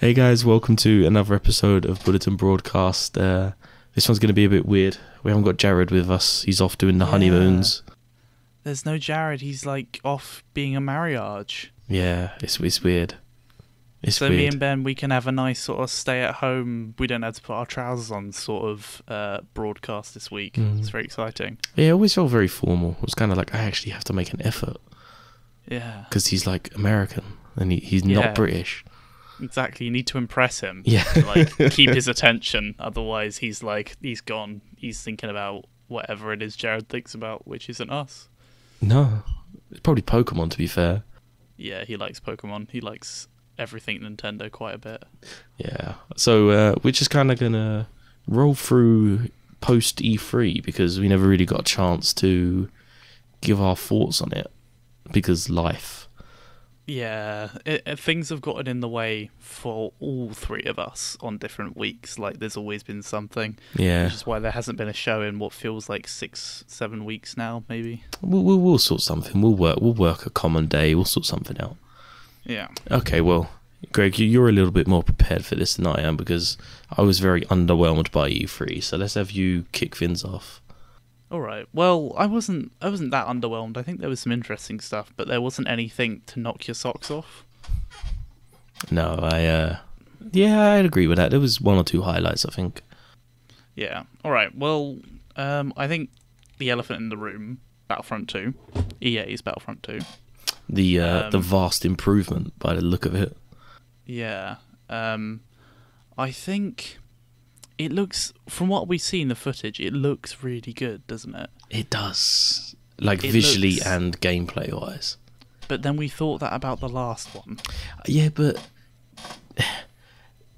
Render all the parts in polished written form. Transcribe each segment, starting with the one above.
Hey guys, welcome to another episode of Bulletin Broadcast. This one's going to be a bit weird. We haven't got Jared with us. He's off doing the honeymoons. There's no Jared. He's like off being a marriage. Yeah, it's weird. So me and Ben, we can have a nice sort of stay at home, we don't have to put our trousers on sort of broadcast this week. It's very exciting. Yeah, it always felt very formal. It was kind of like I actually have to make an effort. Yeah. Because he's like American and he's not British. Exactly, you need to impress him. Yeah. To, like, keep his attention. Otherwise, he's gone. He's thinking about whatever it is Jared thinks about, which isn't us. No, it's probably Pokemon, to be fair. Yeah, he likes Pokemon. He likes everything Nintendo quite a bit. Yeah. So we're just kind of going to roll through post E3 because we never really got a chance to give our thoughts on it because life. Yeah, things have gotten in the way for all three of us on different weeks. Like, there's always been something. Yeah. Which is why there hasn't been a show in what feels like 6-7 weeks now, maybe. We'll sort something. We'll work a common day. We'll sort something out. Yeah. Okay, well, Greg, you're a little bit more prepared for this than I am because I was very underwhelmed by E3. So let's have you kick things off. All right. Well, I wasn't that underwhelmed. I think there was some interesting stuff, but there wasn't anything to knock your socks off. No, I'd agree with that. There was one or two highlights, I think. Yeah. All right. Well, I think the elephant in the room, Battlefront 2, EA's Battlefront 2. The vast improvement by the look of it. Yeah. I think it looks, from what we see in the footage, it looks really good, doesn't it? It does. Like, visually and gameplay-wise. But then we thought that about the last one. Yeah, but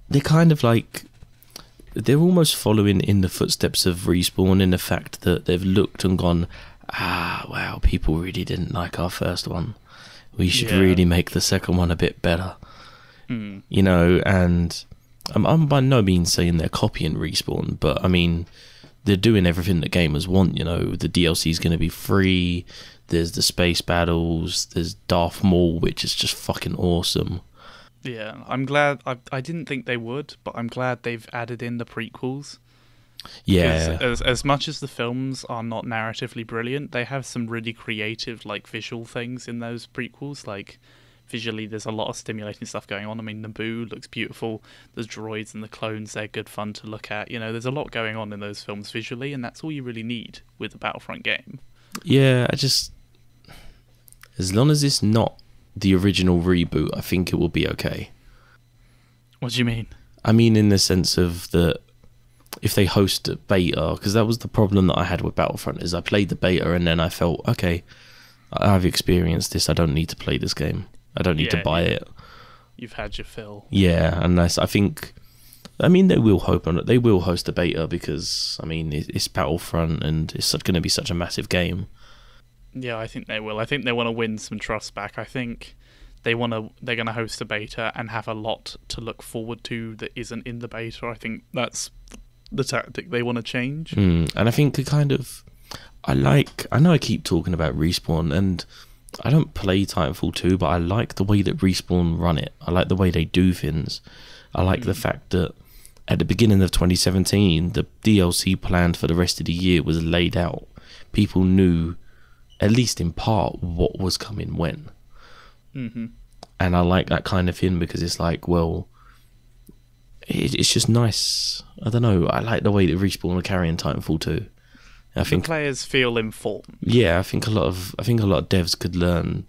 they're kind of like... They're almost following in the footsteps of Respawn in the fact that they've looked and gone, wow, people really didn't like our first one. We should really make the second one a bit better. You know, and... I'm by no means saying they're copying Respawn, but I mean, they're doing everything that gamers want, you know. The DLC is going to be free, there's the space battles, there's Darth Maul, which is just fucking awesome. Yeah, I'm glad, I didn't think they would, but I'm glad they've added in the prequels. Yeah. As much as the films are not narratively brilliant, they have some really creative, like, visual things in those prequels, like... Visually, there's a lot of stimulating stuff going on. I mean, Naboo looks beautiful. The droids and the clones, they're good fun to look at. You know, there's a lot going on in those films visually, and that's all you really need with a Battlefront game. Yeah, as long as it's not the original reboot, I think it will be okay. What do you mean? I mean, in the sense of that, if they host a beta, because that was the problem that I had with Battlefront, is I played the beta and then I felt, okay, I've experienced this, I don't need to play this game. I don't need to buy it. You've had your fill. Yeah, and I think, I mean, they will host a beta because, I mean, it's Battlefront and it's going to be such a massive game. Yeah, I think they will. I think they want to win some trust back. I think they're going to host a beta and have a lot to look forward to that isn't in the beta. I think that's the tactic they want to change. And I think I know I keep talking about Respawn and I don't play Titanfall 2, but I like the way that Respawn run it. I like the way they do things. I like the fact that at the beginning of 2017, the DLC planned for the rest of the year was laid out. People knew, at least in part, what was coming when. And I like that kind of thing because it's like, well, it's just nice. I don't know. I like the way that Respawn are carrying Titanfall 2. I think the players feel informed. Yeah, I think a lot of devs could learn,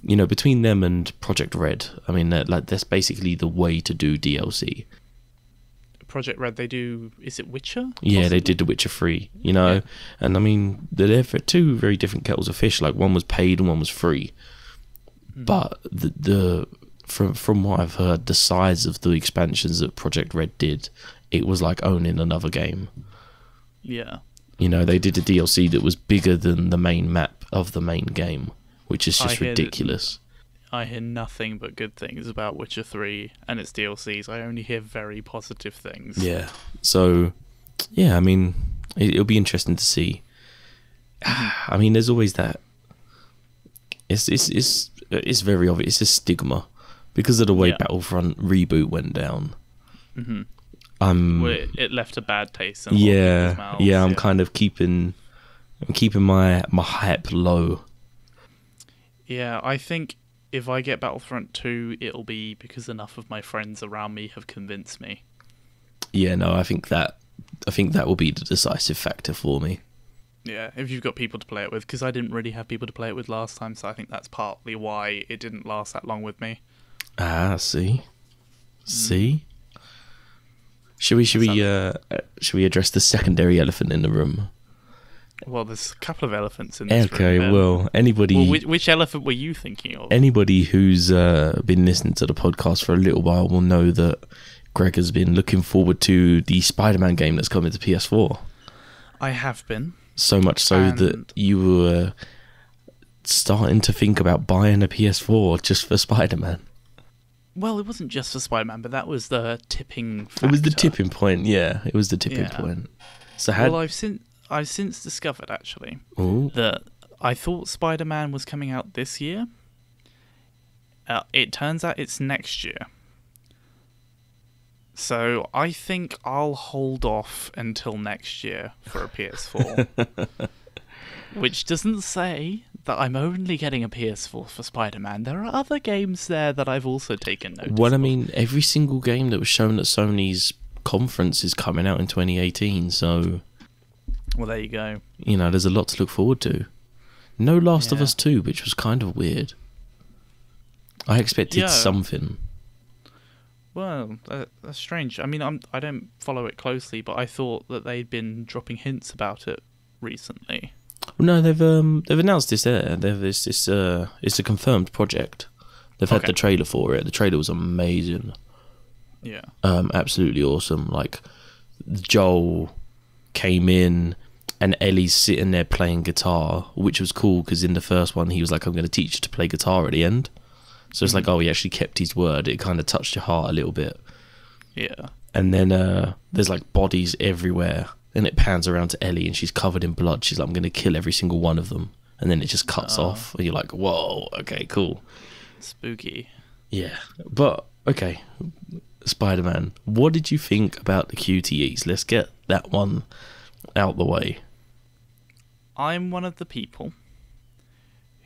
you know, between them and Project Red. I mean, that's basically the way to do DLC. Project Red, they do, is it Witcher? Yeah, they did The Witcher 3, you know, and I mean, they're two very different kettles of fish. Like, one was paid and one was free. But from what I've heard, the size of the expansions that Project Red did, it was like owning another game. Yeah. You know, they did a DLC that was bigger than the main map of the main game, which is just ridiculous. I hear nothing but good things about Witcher 3 and its DLCs. I only hear very positive things. Yeah. So, yeah, I mean, it'll be interesting to see. I mean, there's always that. It's very obvious. It's a stigma because of the way Yeah. Battlefront reboot went down. Mm-hmm. I'm It left a bad taste in a lot of people's mouths. yeah. I'm kind of keeping my hype low. Yeah, I think if I get Battlefront 2, it'll be because enough of my friends around me have convinced me. Yeah, no, I think that will be the decisive factor for me. Yeah, if you've got people to play it with, because I didn't really have people to play it with last time, so I think that's partly why it didn't last that long with me. Ah, see. Should we address the secondary elephant in the room? Well, there's a couple of elephants in this room. Okay, well, anybody... Well, which elephant were you thinking of? Anybody who's been listening to the podcast for a little while will know that Greg has been looking forward to the Spider-Man game that's coming to PS4. I have been. So much so that you were starting to think about buying a PS4 just for Spider-Man. Well, it wasn't just for Spider-Man, but that was the tipping factor. It was the tipping point, yeah. It was the tipping point. So Well, I've since discovered, actually, that I thought Spider-Man was coming out this year. It turns out it's next year. So I think I'll hold off until next year for a PS4. Which doesn't say that I'm only getting a PS4 for Spider-Man. There are other games there that I've also taken notice Well, I of. mean, every single game that was shown at Sony's conference is coming out in 2018, so... Well, there you go. You know, there's a lot to look forward to. No Last of Us 2, which was kind of weird. I expected something. Well, that's strange. I mean, I don't follow it closely, but I thought that they'd been dropping hints about it recently. No, they've announced this there. It's a confirmed project. They've had the trailer for it. The trailer was amazing. Yeah. Absolutely awesome. Like, Joel came in and Ellie's sitting there playing guitar, which was cool because in the first one he was like, I'm going to teach you to play guitar at the end. So it's like, oh, he actually kept his word. It kind of touched your heart a little bit. Yeah. And then there's like bodies everywhere, and it pans around to Ellie and she's covered in blood. She's like, I'm going to kill every single one of them. And then it just cuts off and you're like, whoa, okay, cool. Spooky. Yeah. But, okay, Spider-Man, what did you think about the QTEs? Let's get that one out the way. I'm one of the people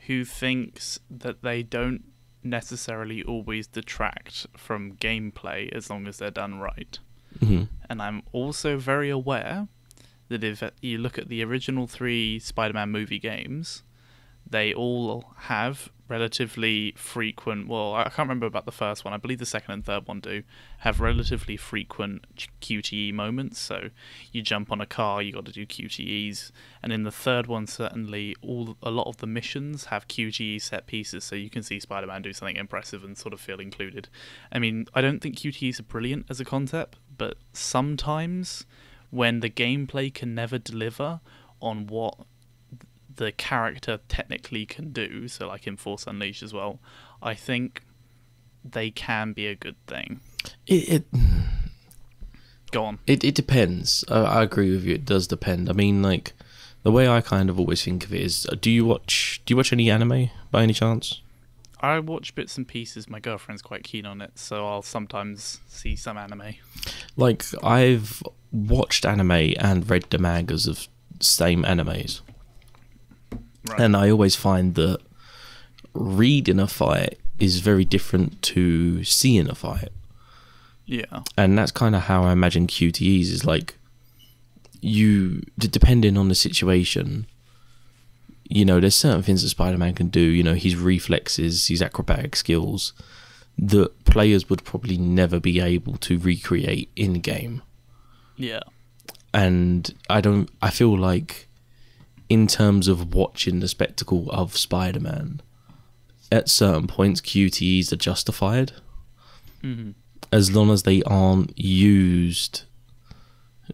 who thinks that they don't necessarily always detract from gameplay as long as they're done right. Mm-hmm. And I'm also very aware that if you look at the original 3 Spider-Man movie games, they all have relatively frequent... Well, I can't remember about the first one. I believe the second and third one do have relatively frequent QTE moments. So you jump on a car, you got to do QTEs. And in the third one, certainly, a lot of the missions have QTE set pieces, so you can see Spider-Man do something impressive and sort of feel included. I mean, I don't think QTEs are brilliant as a concept, but sometimes when the gameplay can never deliver on what the character technically can do, so like in Force Unleashed as well, I think they can be a good thing. Go on. It depends. I agree with you. It does depend. I mean, like, the way I kind of always think of it is, do you watch any anime by any chance? I watch bits and pieces. My girlfriend's quite keen on it, so I'll sometimes see some anime. Like, I've watched anime and read the mangas of same animes. Right. And I always find that reading a fight is very different to seeing a fight. Yeah. And that's kind of how I imagine QTEs is like, depending on the situation, you know, there's certain things that Spider-Man can do, you know, his reflexes, his acrobatic skills, that players would probably never be able to recreate in-game. Yeah. And I feel like, in terms of watching the spectacle of Spider-Man, at certain points QTEs are justified. Mm-hmm. As long as they aren't used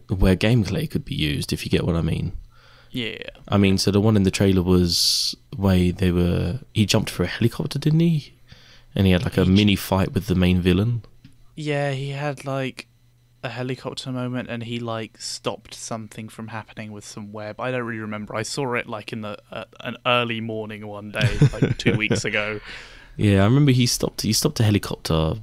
where gameplay could be used, if you get what I mean. Yeah. I mean, so the one in the trailer was where he jumped for a helicopter, didn't he? And he had like a mini fight with the main villain. Yeah, he had like a helicopter moment, and he like stopped something from happening with some web. I don't really remember. I saw it like in an early morning one day, like 2 weeks ago. Yeah, I remember he stopped a helicopter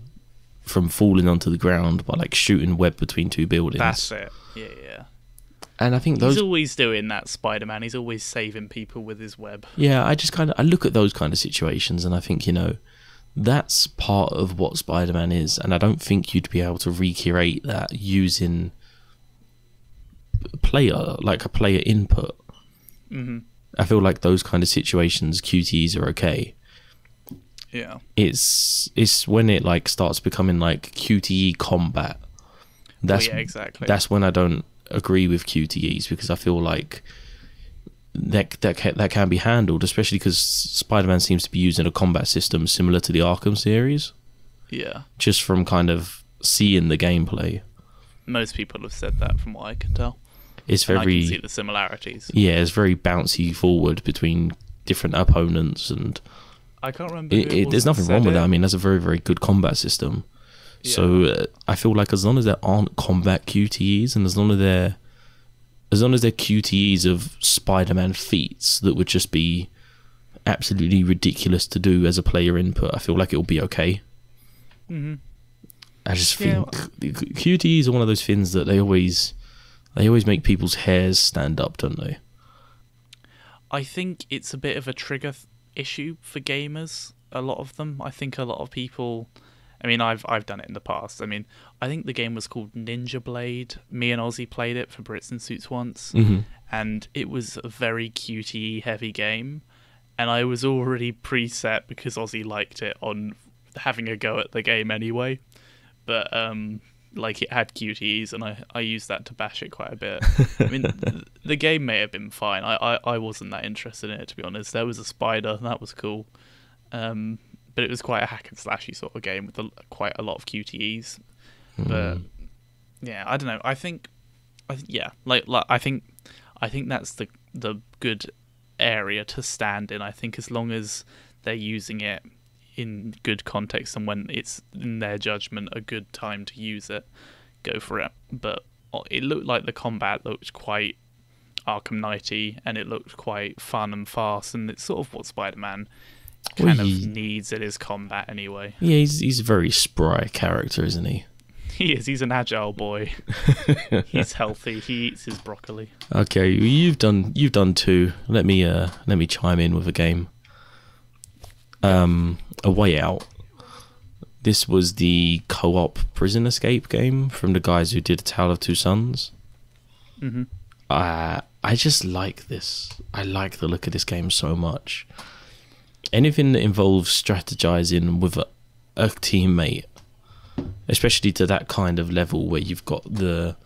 from falling onto the ground by like shooting web between two buildings. That's it. Yeah, yeah. And I think he's always doing that, Spider-Man. He's always saving people with his web. Yeah, I look at those kind of situations and I think, that's part of what Spider-Man is, and I don't think you'd be able to recreate that using a player input. Mm-hmm. I feel like those kind of situations, QTEs are okay. Yeah. It's when it like starts becoming like QTE combat. Exactly. That's when I don't agree with QTEs, because I feel like that can be handled, especially because Spider-Man seems to be using a combat system similar to the Arkham series. Yeah. Just from kind of seeing the gameplay. Most people have said that from what I can tell. It's I can see the similarities. Yeah, it's very bouncy forward between different opponents, and I can't remember. There's nothing wrong with that. I mean, that's a very, very good combat system. Yeah. So I feel like as long as there aren't combat QTEs, and as long as they're QTEs of Spider-Man feats that would just be absolutely ridiculous to do as a player input, I feel like it'll be okay. Mm-hmm. I just think QTEs are one of those things that they always make people's hairs stand up, don't they? I think it's a bit of a trigger issue for gamers. A lot of them. I think a lot of people. I mean, I've done it in the past. I mean, I think the game was called Ninja Blade. Me and Ozzy played it for Brits and Suits once, and it was a very QTE heavy game. And I was already preset because Ozzy liked it on having a go at the game anyway. But like it had QTEs, and I used that to bash it quite a bit. I mean, the game may have been fine. I wasn't that interested in it, to be honest. There was a spider, and that was cool. But it was quite a hack and slashy sort of game with quite a lot of QTEs. But yeah, I don't know. I think that's the good area to stand in. I think as long as they're using it in good context and when it's in their judgment a good time to use it, go for it. But it looked like the combat looked quite Arkham Knight-y, and it looked quite fun and fast, and it's sort of what Spider-Man kind of needs in his combat anyway. Yeah, he's a very spry character, isn't he? He is. He's an agile boy. He's healthy. He eats his broccoli. Okay, you've done two. Let me chime in with a game. A Way Out. This was the co-op prison escape game from the guys who did A Tale of Two Sons. Mm-hmm. I just like this. I like the look of this game so much. Anything that involves strategizing with a teammate, especially to that kind of level where you've got the,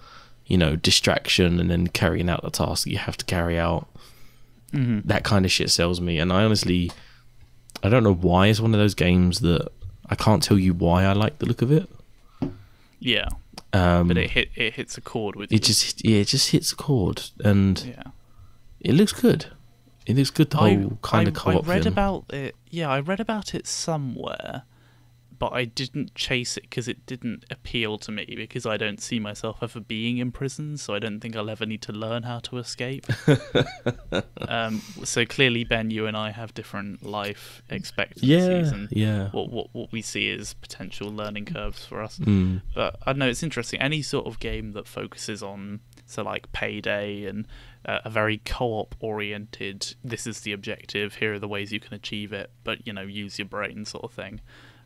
distraction and then carrying out the task that you have to carry out. Mm-hmm. That kind of shit sells me. And I don't know why it's one of those games that I can't tell you why I like the look of it. Yeah. But it hits a chord with you. It just hits a chord, and it looks good. It looks good, the whole kind of co-op I read thing. about it. Yeah, I read about it somewhere, but I didn't chase it because it didn't appeal to me, because I don't see myself ever being in prison, so I don't think I'll ever need to learn how to escape. So clearly, Ben, you and I have different life expectancies, and what we see as potential learning curves for us. But I don't know, it's interesting. Any sort of game that focuses on, so like Payday and a very co-op oriented, this is the objective, here are the ways you can achieve it, but use your brain sort of thing.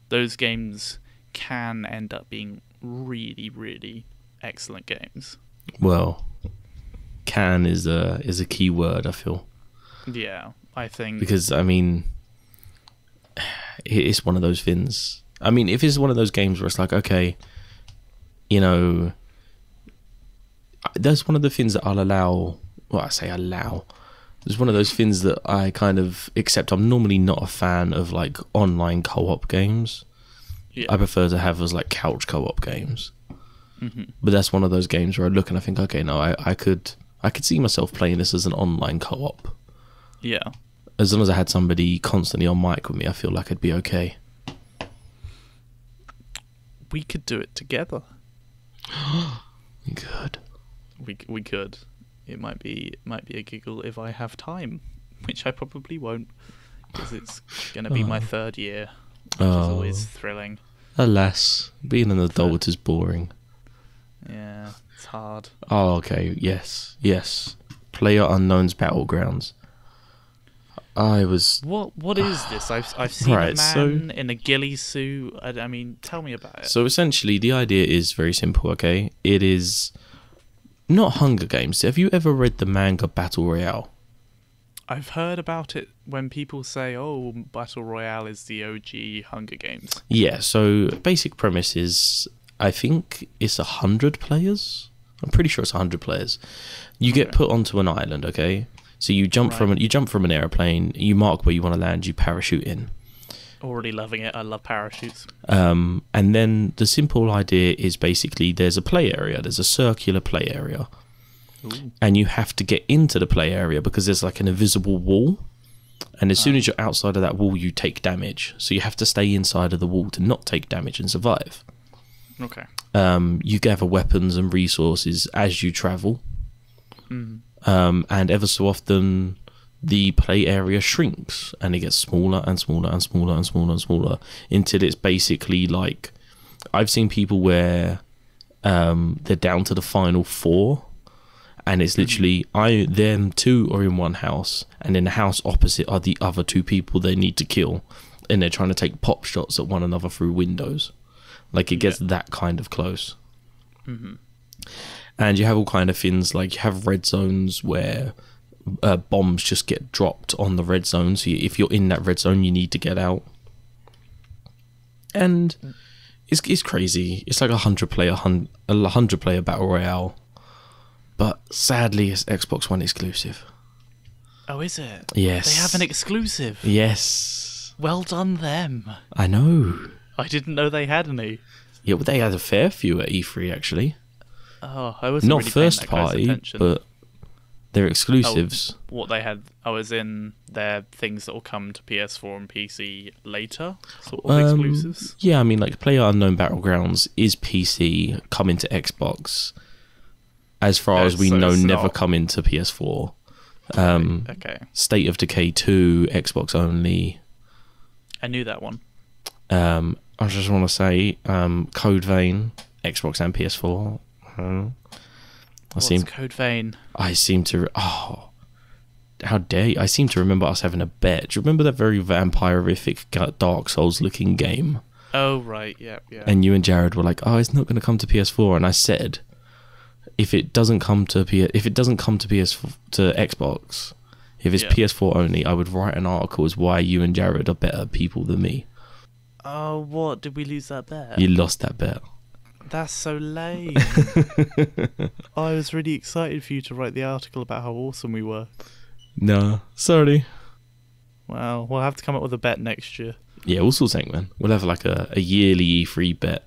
Those games can end up being really, really excellent games. Well, can is a key word, I feel. Yeah, I think, because I mean, it's one of those things. I mean, if it's one of those games where it's like, okay, that's one of the things that I'll allow. Well, I say allow. It's one of those things that I kind of accept. I'm normally not a fan of like online co-op games. Yeah. I prefer to have as like couch co-op games. Mm-hmm. But that's one of those games where I look and I think, okay, no, I could see myself playing this as an online co-op. Yeah. As long as I had somebody constantly on mic with me, I feel like I'd be okay. We could do it together. We could. We could. It might be a giggle if I have time, which I probably won't, because it's going to be my third year. which is always thrilling. Alas, being an adult is boring. Yeah, it's hard. Oh, okay. Yes. PlayerUnknown's Battlegrounds. What is this? I've seen Right, a man in a ghillie suit. I mean, tell me about it. So essentially, the idea is very simple. Okay, it is not Hunger Games. Have you ever read the manga Battle Royale? I've heard about it when people say, "Oh, Battle Royale is the OG Hunger Games." Yeah. So basic premise is, I think it's 100 players. I'm pretty sure it's 100 players. You get put onto an island. Okay. So you jump from an airplane. You mark where you want to land. You parachute in. Already loving it. I love parachutes. And then the simple idea is basically there's a play area. There's a circular play area. Ooh. And you have to get into the play area because there's like an invisible wall. And as soon as you're outside of that wall, you take damage. So you have to stay inside of the wall to not take damage and survive. Okay. You gather weapons and resources as you travel. Mm. And ever so often, the play area shrinks and it gets smaller and smaller and smaller and smaller and smaller until it's basically like, I've seen people where they're down to the final 4, and it's literally them 2 are in one house, and in the house opposite are the other 2 people they need to kill, and they're trying to take pop shots at one another through windows. Like, it gets that kind of close. Mm-hmm. And you have all kind of things, like you have red zones where bombs just get dropped on the red zone. So if you're in that red zone, you need to get out. And it's crazy. It's like a 100 player battle royale. But sadly, it's Xbox One exclusive. Oh, is it? Yes. They have an exclusive. Yes. Well done, them. I know. I didn't know they had any. Yeah, well, they had a fair few at E3 actually. Oh, I wasn't Not really paying first that close party, attention. but they're exclusives. Oh, what they had, as in their things that will come to PS4 and PC later, sort of exclusives. Yeah, I mean, like PlayerUnknown Battlegrounds is PC, coming to Xbox. As far as we know, never come into PS4. Okay. State of Decay 2, Xbox only. I knew that one. I just want to say, Code Vein, Xbox and PS4. What's Code Vein? I seem to... Oh, how dare you? I seem to remember us having a bet. Do you remember that very vampirific Dark Souls-looking game? Oh, right, yeah. And you and Jared were like, oh, it's not going to come to PS4. And I said, if it doesn't come to Xbox, if it's PS4 only, I would write an article as why you and Jared are better people than me. Oh, what? Did we lose that bet? You lost that bet. That's so lame. I was really excited for you to write the article about how awesome we were. No, sorry. Well, we'll have to come up with a bet next year. Yeah, we'll sort something, man. We'll have like a yearly E3 bet.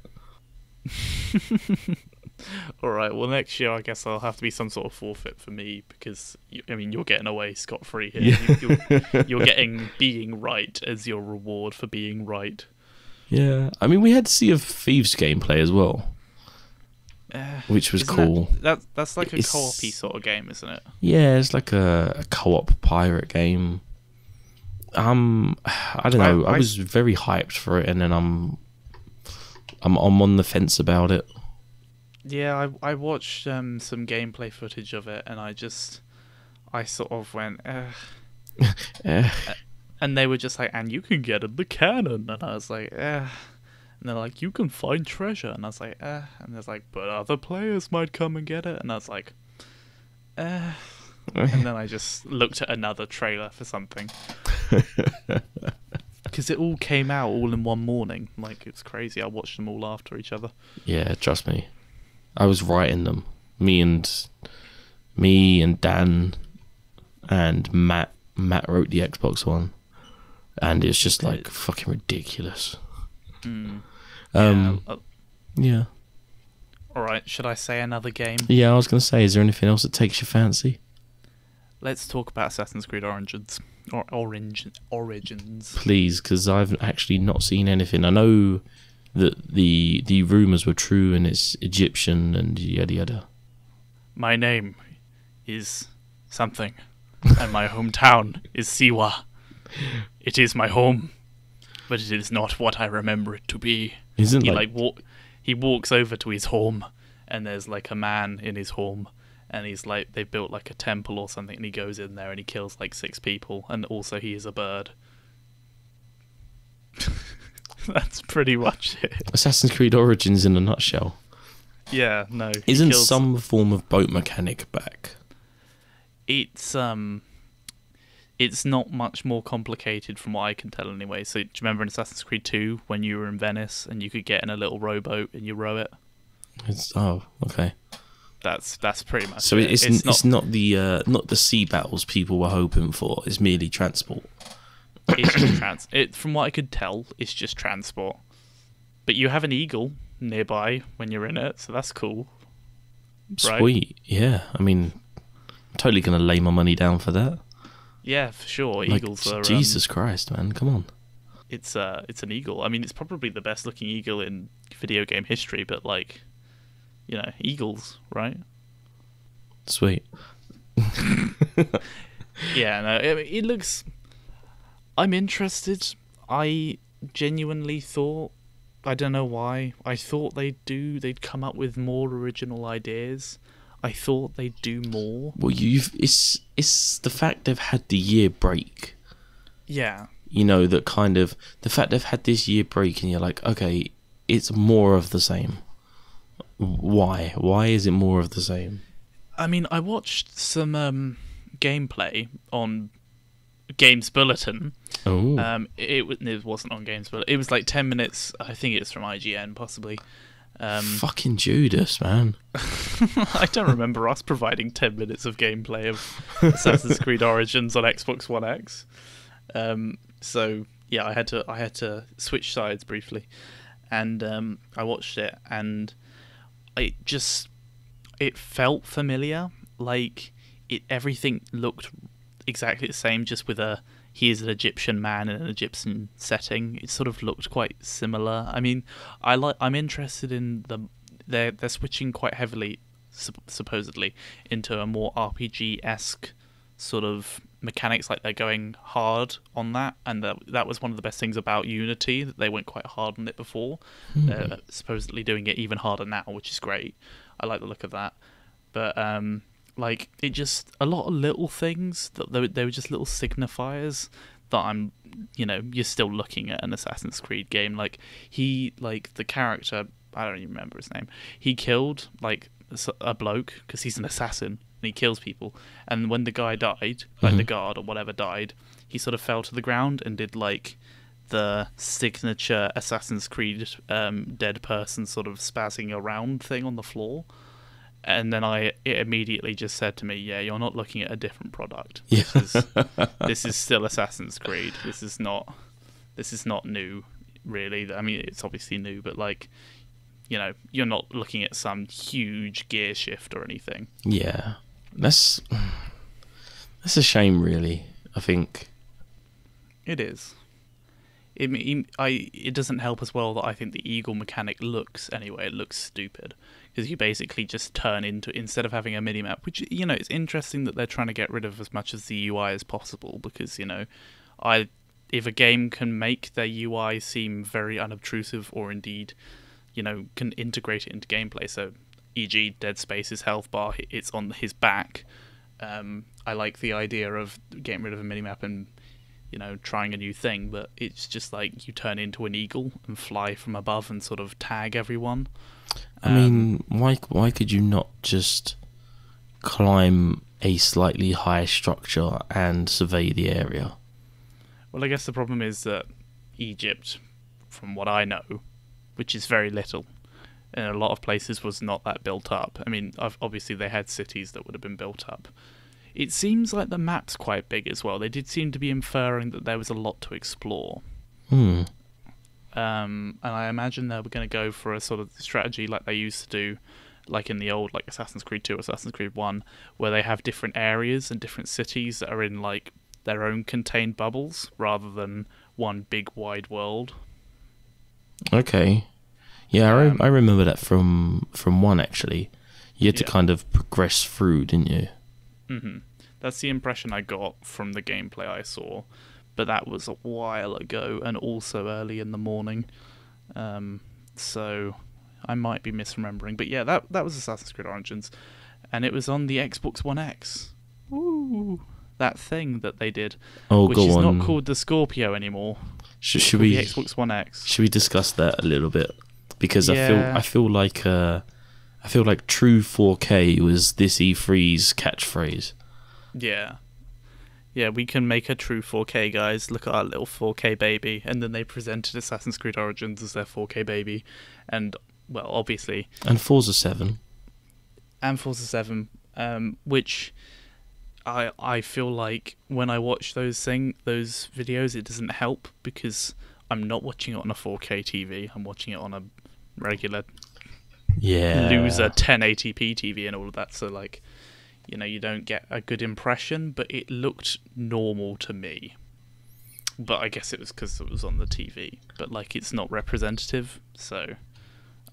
Alright, well next year I guess I'll have to be some sort of forfeit for me because, you're getting away scot-free here. Yeah. You're getting being right as your reward for being right. Yeah, I mean, we had Sea of Thieves gameplay as well, which was cool. That's like a co-op-y sort of game, isn't it? Yeah, it's like a co-op pirate game. I don't know. I was very hyped for it, and then I'm on the fence about it. Yeah, I watched some gameplay footage of it, and I sort of went, and they were just like, and you can get in the cannon, and I was like, and they're like, you can find treasure, and I was like, and there's like, but other players might come and get it, and I was like, and then I just looked at another trailer for something. Because it all came out all in one morning. Like, it's crazy. I watched them all after each other. Yeah, trust me. I was writing them. Me and Dan and Matt wrote the Xbox one. And it's just like fucking ridiculous. Yeah. Alright, should I say another game? Yeah, I was going to say, is there anything else that takes your fancy? Let's talk about Assassin's Creed Origins. Or Origins. Please, because I've actually not seen anything. I know that the rumours were true and it's Egyptian and yada yada. My name is something, and my hometown is Siwa. It is my home. but it is not what I remember it to be. Isn't He like he walks over to his home, and there's like a man in his home, and he's like, they built like a temple or something, and he goes in there and he kills like 6 people, and also he is a bird. That's pretty much it. Assassin's Creed Origins in a nutshell. Yeah, no. Isn't some form of boat mechanic back? It's not much more complicated from what I can tell anyway. So do you remember in Assassin's Creed 2 when you were in Venice and you could get in a little rowboat and you row it? Okay. That's pretty much so it. It's not the sea battles people were hoping for. It's merely transport. It's just from what I could tell, it's just transport. But you have an eagle nearby when you're in it, so that's cool. Right? Sweet, yeah. I mean, I'm totally gonna lay my money down for that. Yeah, for sure. Like, Eagles are Jesus Christ, man! Come on. It's an eagle. I mean, it's probably the best looking eagle in video game history. But like, you know, eagles, right? Sweet. Yeah, no, it looks. I'm interested. I genuinely thought, I don't know why, I thought they'd come up with more original ideas. I thought they'd do more. Well, it's the fact they've had the year break. Yeah. You know, that kind of, the fact they've had this year break and you're like, okay, it's more of the same. Why? Why is it more of the same? I mean, I watched some gameplay on Games Bulletin. Oh. It wasn't on Games Bulletin. It was like 10 minutes. I think it's from IGN, possibly. Fucking Judas, man. I don't remember us providing 10 minutes of gameplay of Assassin's Creed Origins on Xbox One X. So yeah, I had to switch sides briefly, and I watched it, and it felt familiar. Like everything looked exactly the same, just with he is an Egyptian man in an Egyptian setting. It sort of looked quite similar. I mean, I'm interested in they're switching quite heavily, supposedly, into a more RPG-esque sort of mechanics. Like they're going hard on that, and that was one of the best things about Unity, that they went quite hard on it before. They're supposedly doing it even harder now, which is great. I like the look of that, but like, it just, a lot of little things that they were just little signifiers that you're still looking at an Assassin's Creed game. Like the character, I don't even remember his name. He killed like a bloke because he's an assassin and he kills people. And when the guy died, like the guard or whatever died, he sort of fell to the ground and did like the signature Assassin's Creed dead person sort of spazzing around thing on the floor. And then it immediately just said to me, yeah, you're not looking at a different product. Yeah. This is still Assassin's Creed. This is not new, really. I mean, it's obviously new, but like, you know, you're not looking at some huge gear shift or anything. Yeah. That's a shame, really, I think. It is. It doesn't help as well that I think the eagle mechanic looks stupid, because you basically just turn into, instead of having a minimap, which, you know, it's interesting that they're trying to get rid of as much of the UI as possible, because, you know, if a game can make their UI seem very unobtrusive, or indeed, you know, can integrate it into gameplay, so e.g. Dead Space's health bar, it's on his back. I like the idea of getting rid of a minimap and, you know, trying a new thing, but it's just like you turn into an eagle and fly from above and sort of tag everyone. I mean, why could you not just climb a slightly higher structure and survey the area? Well, I guess the problem is that Egypt, from what I know, which is very little, in a lot of places was not that built up. I mean, obviously they had cities that would have been built up. It seems like the map's quite big as well. They did seem to be inferring that there was a lot to explore. And I imagine they were going to go for a sort of strategy like they used to do, like in the old, like Assassin's Creed 2, Assassin's Creed 1, where they have different areas and different cities that are in like their own contained bubbles rather than one big wide world. Okay. Yeah, I remember that from 1, actually. You had to kind of progress through, didn't you? Mm-hmm. That's the impression I got from the gameplay I saw. but that was a while ago and also early in the morning. So I might be misremembering. But yeah, that was Assassin's Creed Origins. And it was on the Xbox One X. Ooh. That thing that they did. Oh, which go is on. not called the Scorpio anymore. Should we the Xbox One X. Should we discuss that a little bit? Because Yeah. I feel like true 4K was this E3's catchphrase. Yeah. Yeah, we can make a true 4K, guys. Look at our little 4K baby. And then they presented Assassin's Creed Origins as their 4K baby. And, well, obviously... And Forza 7. And Forza 7, which I feel like when I watch those videos, it doesn't help because I'm not watching it on a 4K TV. I'm watching it on a regular loser 1080p TV and all of that. So, like... you don't get a good impression, but it looked normal to me. But I guess it was because it was on the TV. But, like, it's not representative, so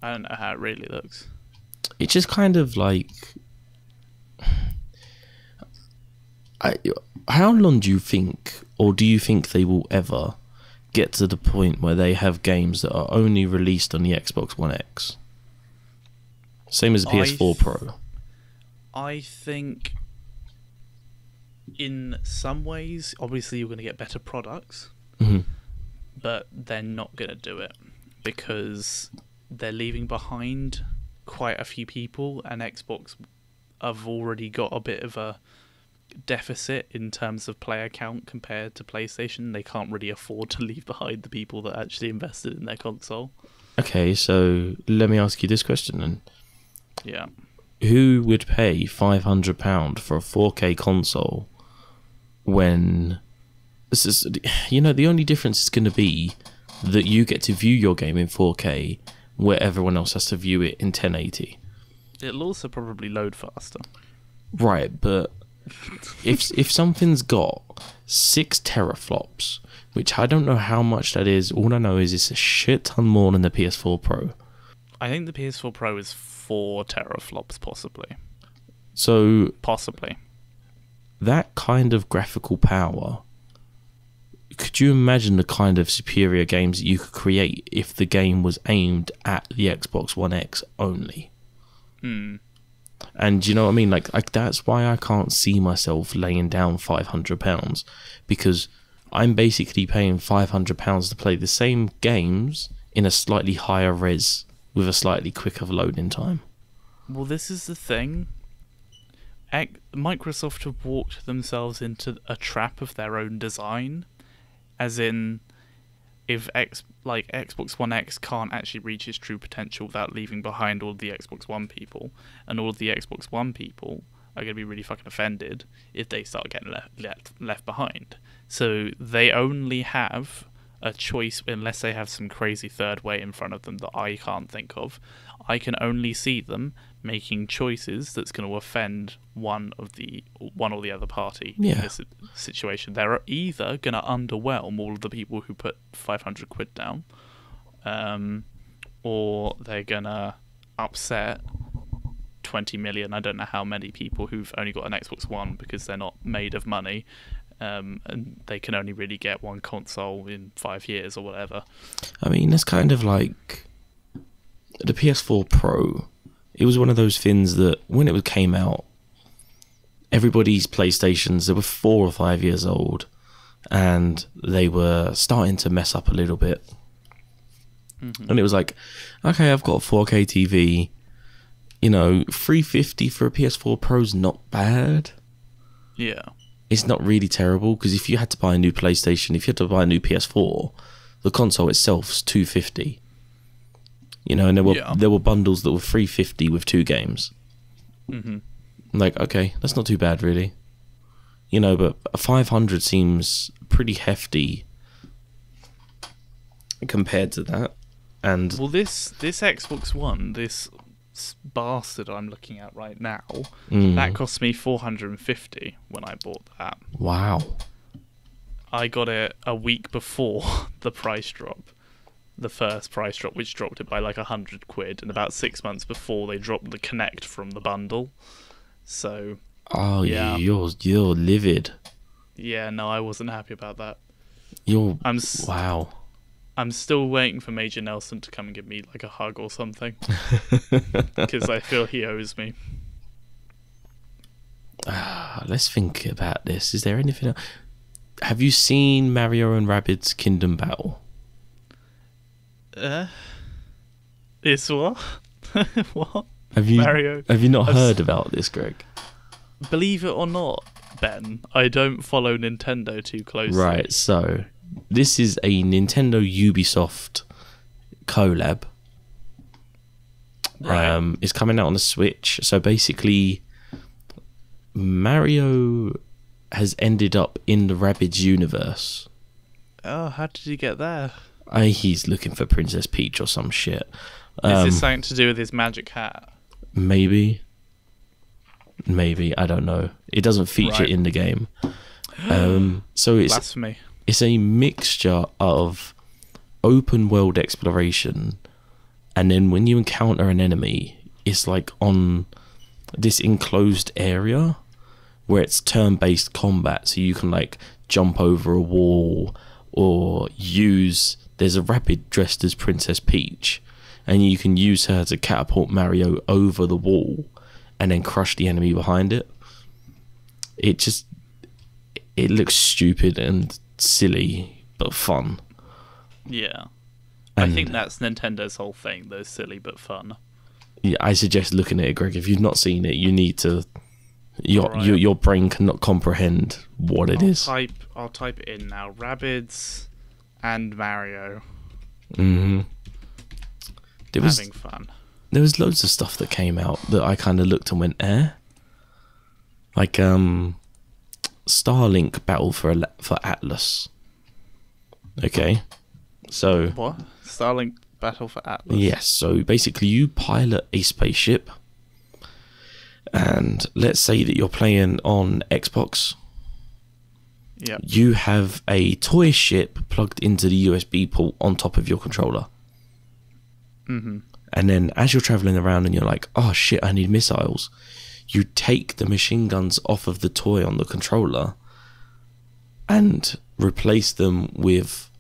I don't know how it really looks. It's just kind of like... how long do you think, or do you think they will ever get to the point where they have games that are only released on the Xbox One X? Same as the PS4 Pro. I think in some ways, obviously you're going to get better products, but they're not going to do it because they're leaving behind quite a few people, and Xbox have already got a bit of a deficit in terms of player count compared to PlayStation. They can't really afford to leave behind the people that actually invested in their console. Okay, so let me ask you this question then. Yeah. Who would pay £500 for a 4K console when this is, the only difference is going to be that you get to view your game in 4K where everyone else has to view it in 1080. It'll also probably load faster. Right, but if something's got 6 teraflops, which I don't know how much that is, all I know is it's a shit ton more than the PS4 Pro. I think the PS4 Pro is 4 teraflops, possibly. So... Possibly. That kind of graphical power, could you imagine the kind of superior games that you could create if the game was aimed at the Xbox One X only? And you know what I mean? Like that's why I can't see myself laying down £500, because I'm basically paying £500 to play the same games in a slightly higher res with a slightly quicker loading time. Well, this is the thing. Microsoft have walked themselves into a trap of their own design, as in, if Xbox One X can't actually reach its true potential without leaving behind all of the Xbox One people, and all of the Xbox One people are going to be really fucking offended if they start getting left behind. So they only have a choice, unless they have some crazy third way in front of them that I can't think of. I can only see them making choices that's going to offend one or the other party in this situation. They're either going to underwhelm all of the people who put 500 quid down, or they're going to upset 20 million, I don't know how many people who've only got an Xbox One because they're not made of money, and they can only really get one console in 5 years or whatever. I mean, that's kind of like the PS4 Pro. It was one of those things that when it came out, everybody's PlayStations, they were 4 or 5 years old, and they were starting to mess up a little bit. And it was like, okay, I've got a 4K TV, $350 for a PS4 Pro's not bad. Yeah. It's not really terrible, because if you had to buy a new PlayStation, if you had to buy a new PS4, the console itself's $250. And there were bundles that were $350 with 2 games. Like, okay, that's not too bad, really. But a 500 seems pretty hefty compared to that. And well, this Xbox One, this bastard I'm looking at right now, that cost me $450 when I bought that. Wow. I got it a week before the price drop. The first price drop, which dropped it by like 100 quid, and about 6 months before they dropped the Connect from the bundle. So, yeah, you're livid. Yeah, no, I wasn't happy about that. Wow. I'm still waiting for Major Nelson to come and give me like a hug or something, because I feel he owes me. Let's think about this. Is there anything else? Have you seen Mario and Rabbids Kingdom Battle? It's what? What? Have you Mario? Have you not heard about this, Greg? Believe it or not, Ben, I don't follow Nintendo too closely. Right, so this is a Nintendo Ubisoft collab. Right. It's coming out on the Switch. So basically, Mario has ended up in the Rabbids universe. Oh, how did he get there? He's looking for Princess Peach or some shit. Is this something to do with his magic hat? Maybe, I don't know. It doesn't feature Right. in the game. So Blasphemy. it's a mixture of open world exploration, and then when you encounter an enemy, it's like on this enclosed area where it's turn-based combat, so you can like jump over a wall or there's a Rabbid dressed as Princess Peach, and you can use her to catapult Mario over the wall and then crush the enemy behind it. It looks stupid and silly, but fun. Yeah. And I think that's Nintendo's whole thing, though, silly but fun. yeah, I suggest looking at it, Greg. If you've not seen it, you need to. Alright. Your brain cannot comprehend what it is. I'll type it in now. Rabbids and Mario Mm-hmm. having fun. There was loads of stuff that came out that I kind of looked and went, like Starlink Battle for Atlas. Okay, so What? Starlink Battle for Atlas? yes, so basically you pilot a spaceship, and let's say that you're playing on Xbox. Yep. You have a toy ship plugged into the USB port on top of your controller. Mm-hmm. And then as you're traveling around and you're like, oh shit, I need missiles, you take the machine guns off of the toy on the controller and replace them with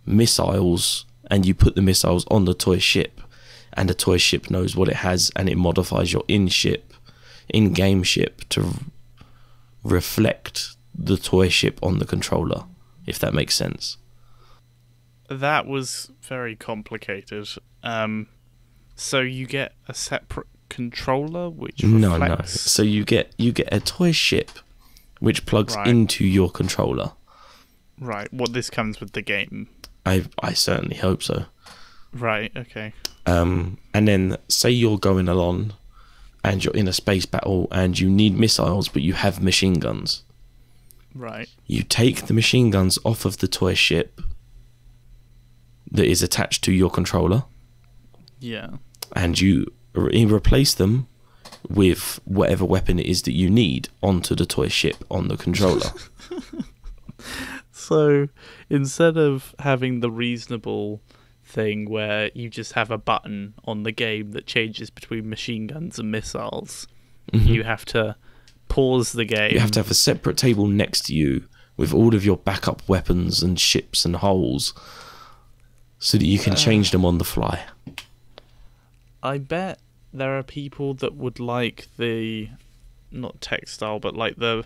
missiles, and you put the missiles on the toy ship, and the toy ship knows what it has, and it modifies your in-game ship to reflect the toy ship on the controller, if that makes sense. That was very complicated. So you get a separate controller which No. reflects... So you get a toy ship which plugs Right. into your controller. Right, what this comes with the game. I certainly hope so. Right, okay. And then say you're going along and you're in a space battle and you need missiles, but you have machine guns. Right. You take the machine guns off of the toy ship that is attached to your controller, Yeah. and you replace them with whatever weapon it is that you need onto the toy ship on the controller. So instead of having the reasonable thing where you just have a button on the game that changes between machine guns and missiles, you have to pause the game. You have to have a separate table next to you with all of your backup weapons and ships and holes so that you can change them on the fly. I bet there are people that would like the, not textile, but like the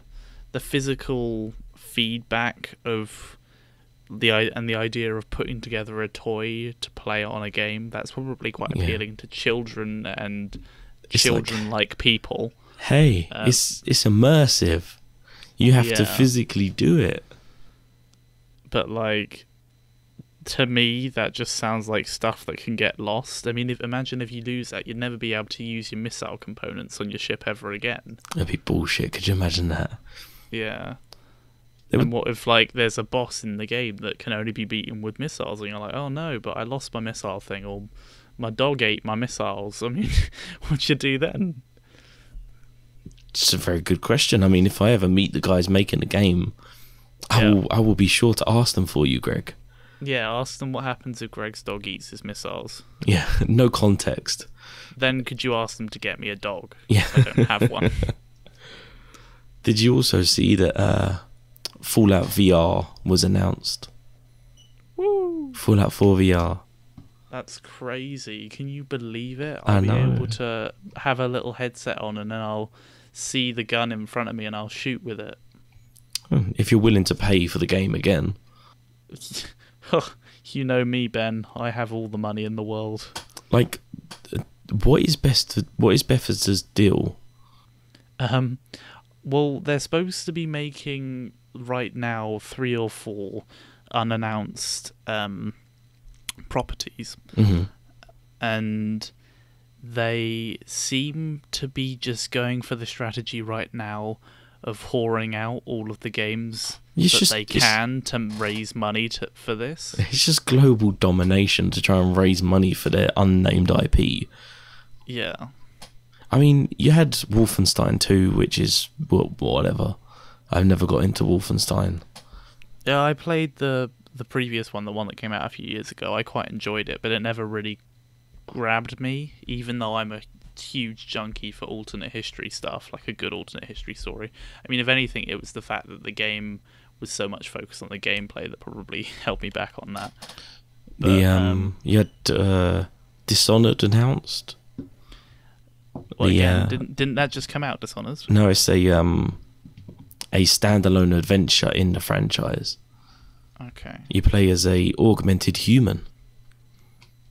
physical feedback of the idea of putting together a toy to play on a game. That's probably quite appealing to children and It's children-like people. Hey, it's immersive. You have to Yeah. physically do it. But like, to me, that just sounds like stuff that can get lost. I mean, imagine if you lose that, you'd never be able to use your missile components on your ship ever again. That'd be bullshit. Could you imagine that? Yeah. It would- And what if, like, there's a boss in the game that can only be beaten with missiles, and you're like, oh no, but I lost my missile thing, or my dog ate my missiles. I mean, what'd you do then? It's a very good question. I mean, if I ever meet the guys making the game, I will be sure to ask them for you, Greg. Yeah, ask them what happens if Greg's dog eats his missiles. Yeah, no context. Then could you ask them to get me a dog? Yeah. I don't have one. Did you also see that Fallout VR was announced? Fallout 4 VR. That's crazy. Can you believe it? I I'll be know. able to have a little headset on, and then I'll see the gun in front of me and I'll shoot with it. If you're willing to pay for the game again. You know me, Ben. I have all the money in the world. Like, what is Bethesda's deal? Well, they're supposed to be making right now 3 or 4 unannounced properties, and they seem to be just going for the strategy right now of whoring out all of the games they can to raise money for this. It's just global domination to try and raise money for their unnamed IP. Yeah. I mean, you had Wolfenstein 2, which is whatever. I've never got into Wolfenstein. Yeah, I played the previous one, the one that came out a few years ago. I quite enjoyed it, but it never really grabbed me, even though I'm a huge junkie for alternate history stuff, like a good alternate history story. I mean, if anything, it was the fact that the game was so much focused on the gameplay that probably held me back on that. But, you had Dishonored announced. Well, again, didn't that just come out, Dishonored? No, it's a standalone adventure in the franchise. Okay. You play as a augmented human.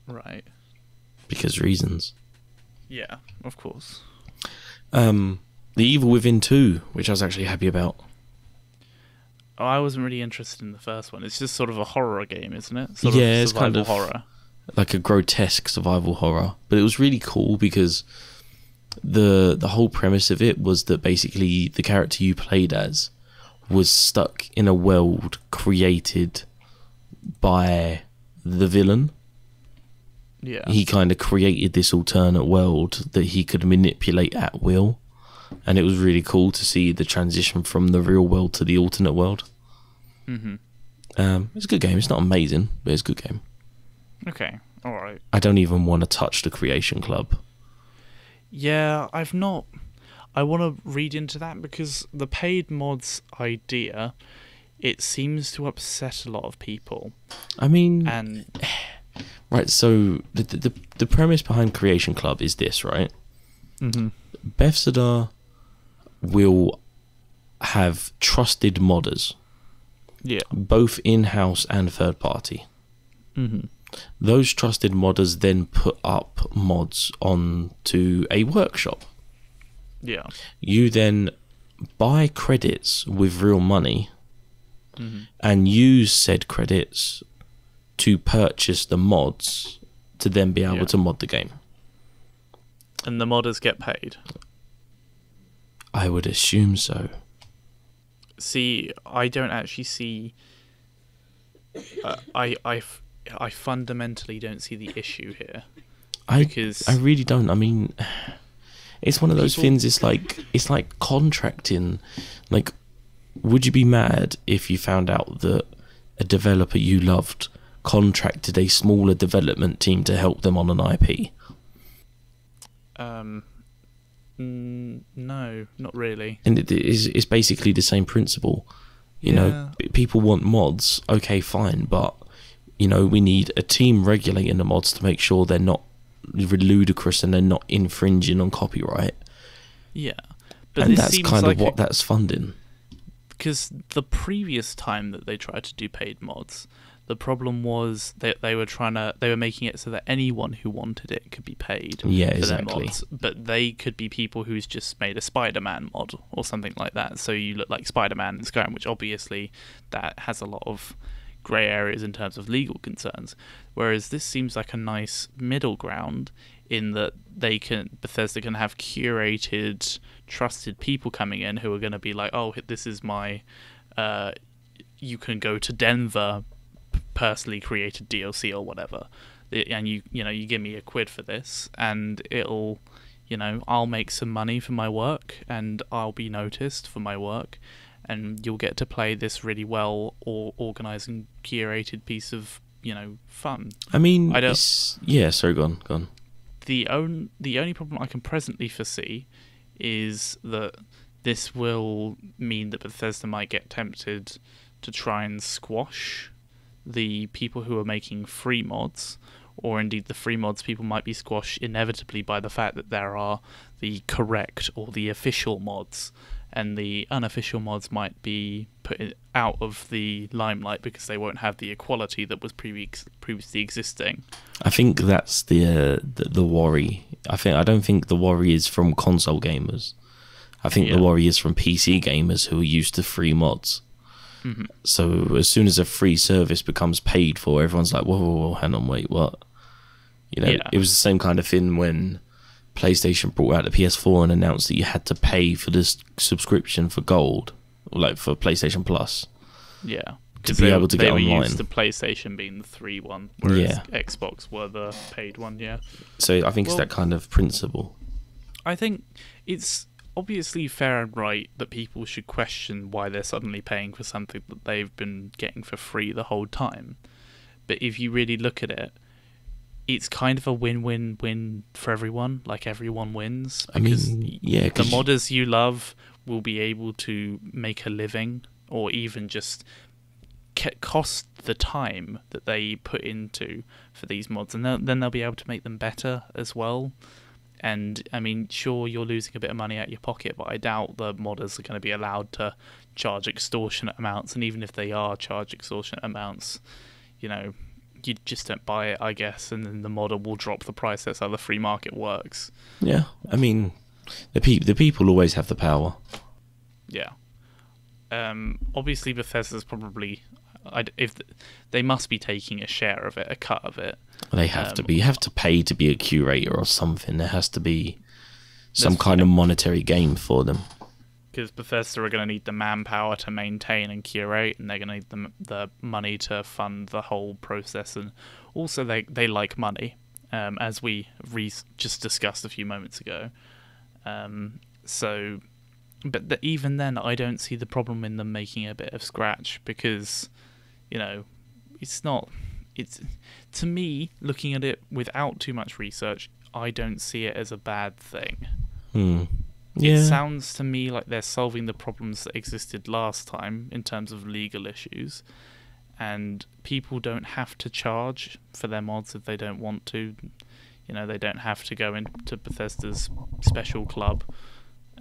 Right. Because reasons. Yeah, of course. The Evil Within 2, which I was actually happy about. Oh, I wasn't really interested in the first one. It's just sort of a horror game, isn't it? It's kind of horror. Like a grotesque survival horror. But it was really cool because the whole premise of it was that basically the character you played as was stuck in a world created by the villain. Yeah. He kind of created this alternate world that he could manipulate at will. And it was really cool to see the transition from the real world to the alternate world. Mm-hmm. It's a good game. It's not amazing, but it's a good game. Okay, alright. I don't even want to touch the Creation Club. Yeah, I've not... I want to read into that because the paid mods idea, it seems to upset a lot of people. I mean... And... Right, so the premise behind Creation Club is this, right? Mm-hmm. Bethesda will have trusted modders. Yeah. Both in-house and third-party. Mm-hmm. Those trusted modders then put up mods onto a workshop. Yeah. You then buy credits with real money and use said credits to purchase the mods to then be able to mod the game. And the modders get paid? I would assume so. See, I don't actually see... I fundamentally don't see the issue here. I really don't. I mean, it's one of those things. It's like contracting. Like, would you be mad if you found out that a developer you loved contracted a smaller development team to help them on an IP? No, not really. And it's basically the same principle. You know, people want mods. Okay, fine, but you know, we need a team regulating the mods to make sure they're not ludicrous and they're not infringing on copyright. Yeah, but and that's kind of what that's funding. Because the previous time that they tried to do paid mods, the problem was that they were making it so that anyone who wanted it could be paid. Yeah, for exactly. Their mods, but they could be people who's just made a Spider-Man mod or something like that. So you look like Spider-Man in Skyrim, which obviously that has a lot of grey areas in terms of legal concerns. Whereas this seems like a nice middle ground in that Bethesda can have curated, trusted people coming in who are going to be like, oh, this is my, you can go to Denver, personally created DLC or whatever, and you give me $1 for this, and it'll, I'll make some money for my work, and I'll be noticed for my work, and you'll get to play this really well or organized and curated piece of fun. I mean, sorry, go on. The only problem I can presently foresee is that this will mean that Bethesda might get tempted to try and squash the people who are making free mods, or indeed the free mods people, might be squashed inevitably by the fact that there are the correct or the official mods, and the unofficial mods might be put out of the limelight because they won't have the equality that was previously existing. I think that's the worry. I don't think the worry is from console gamers. I think the worry is from PC gamers who are used to free mods. Mm-hmm. So as soon as a free service becomes paid for, everyone's like, whoa, hang on, wait, what? You know, It was the same kind of thing when PlayStation brought out the PS4 and announced that you had to pay for this subscription for gold, like for PlayStation Plus. Yeah. To be able to get online. They were used to PlayStation being the free one, whereas Xbox were the paid one, So I think it's that kind of principle. I think it's obviously fair and right that people should question why they're suddenly paying for something that they've been getting for free the whole time. But if you really look at it, it's kind of a win-win-win for everyone. Like, everyone wins. Because the modders you love will be able to make a living, or even just cost the time that they put into for these mods, and then they'll be able to make them better as well. And, I mean, sure, you're losing a bit of money out of your pocket, but I doubt the modders are going to be allowed to charge extortionate amounts. And even if they are charged extortionate amounts, you know, you just don't buy it, I guess, and then the modder will drop the price. That's how the free market works. Yeah, I mean, the people always have the power. Yeah. Obviously, Bethesda's probably... if they must be taking a share of it, a cut of it. They have to be. You have to pay to be a curator or something. There has to be some kind of monetary gain for them. Because Bethesda are going to need the manpower to maintain and curate, and they're going to need the money to fund the whole process. And also, they like money, as we just discussed a few moments ago. But even then, I don't see the problem in them making a bit of scratch, because, you know, to me, looking at it without too much research, I don't see it as a bad thing. It sounds to me like they're solving the problems that existed last time in terms of legal issues, and people don't have to charge for their mods if they don't want to. You know, they don't have to go into Bethesda's special club.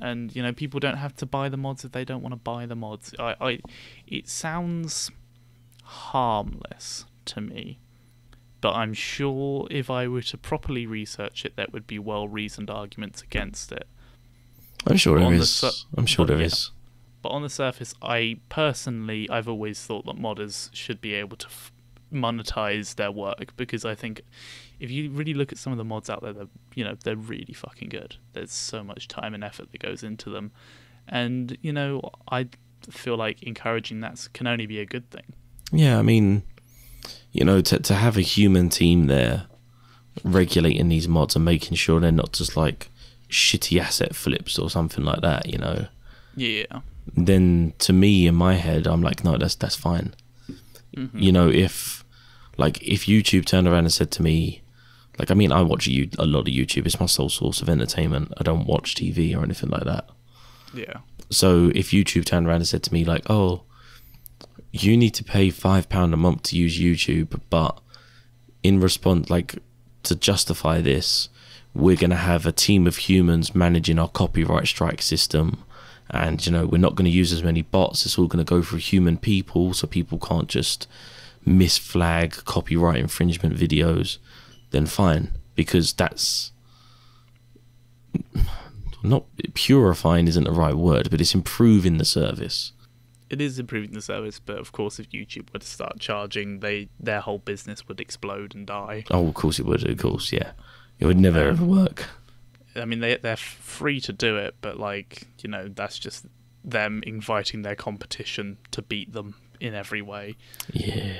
And, you know, people don't have to buy the mods if they don't want to buy the mods. It sounds harmless to me, but I'm sure if I were to properly research it, there would be well-reasoned arguments against it. I'm sure there is. But on the surface, I've always thought that modders should be able to monetize their work, because I think if you really look at some of the mods out there, they're really fucking good. There's so much time and effort that goes into them, and you know, I feel like encouraging that can only be a good thing. Yeah, I mean, you know, to have a human team there regulating these mods and making sure they're not just like shitty asset flips or something like that, you know. Yeah. Then to me, in my head, I'm like, no, that's fine. Mm-hmm. You know, if YouTube turned around and said to me, like, I mean, I watch a lot of YouTube. It's my sole source of entertainment. I don't watch TV or anything like that. Yeah. So if YouTube turned around and said to me, like, oh, you need to pay £5 a month to use YouTube, but in response, like, to justify this, we're going to have a team of humans managing our copyright strike system, and, you know, we're not going to use as many bots. It's all going to go through human people, so people can't just misflag copyright infringement videos. Then fine, because that's not purifying isn't the right word, but it's improving the service. It is improving the service, but of course, if YouTube were to start charging, their whole business would explode and die. Oh, of course it would. Of course, yeah, it would never ever work. I mean, they're free to do it, but, like, you know, that's just them inviting their competition to beat them in every way. Yeah.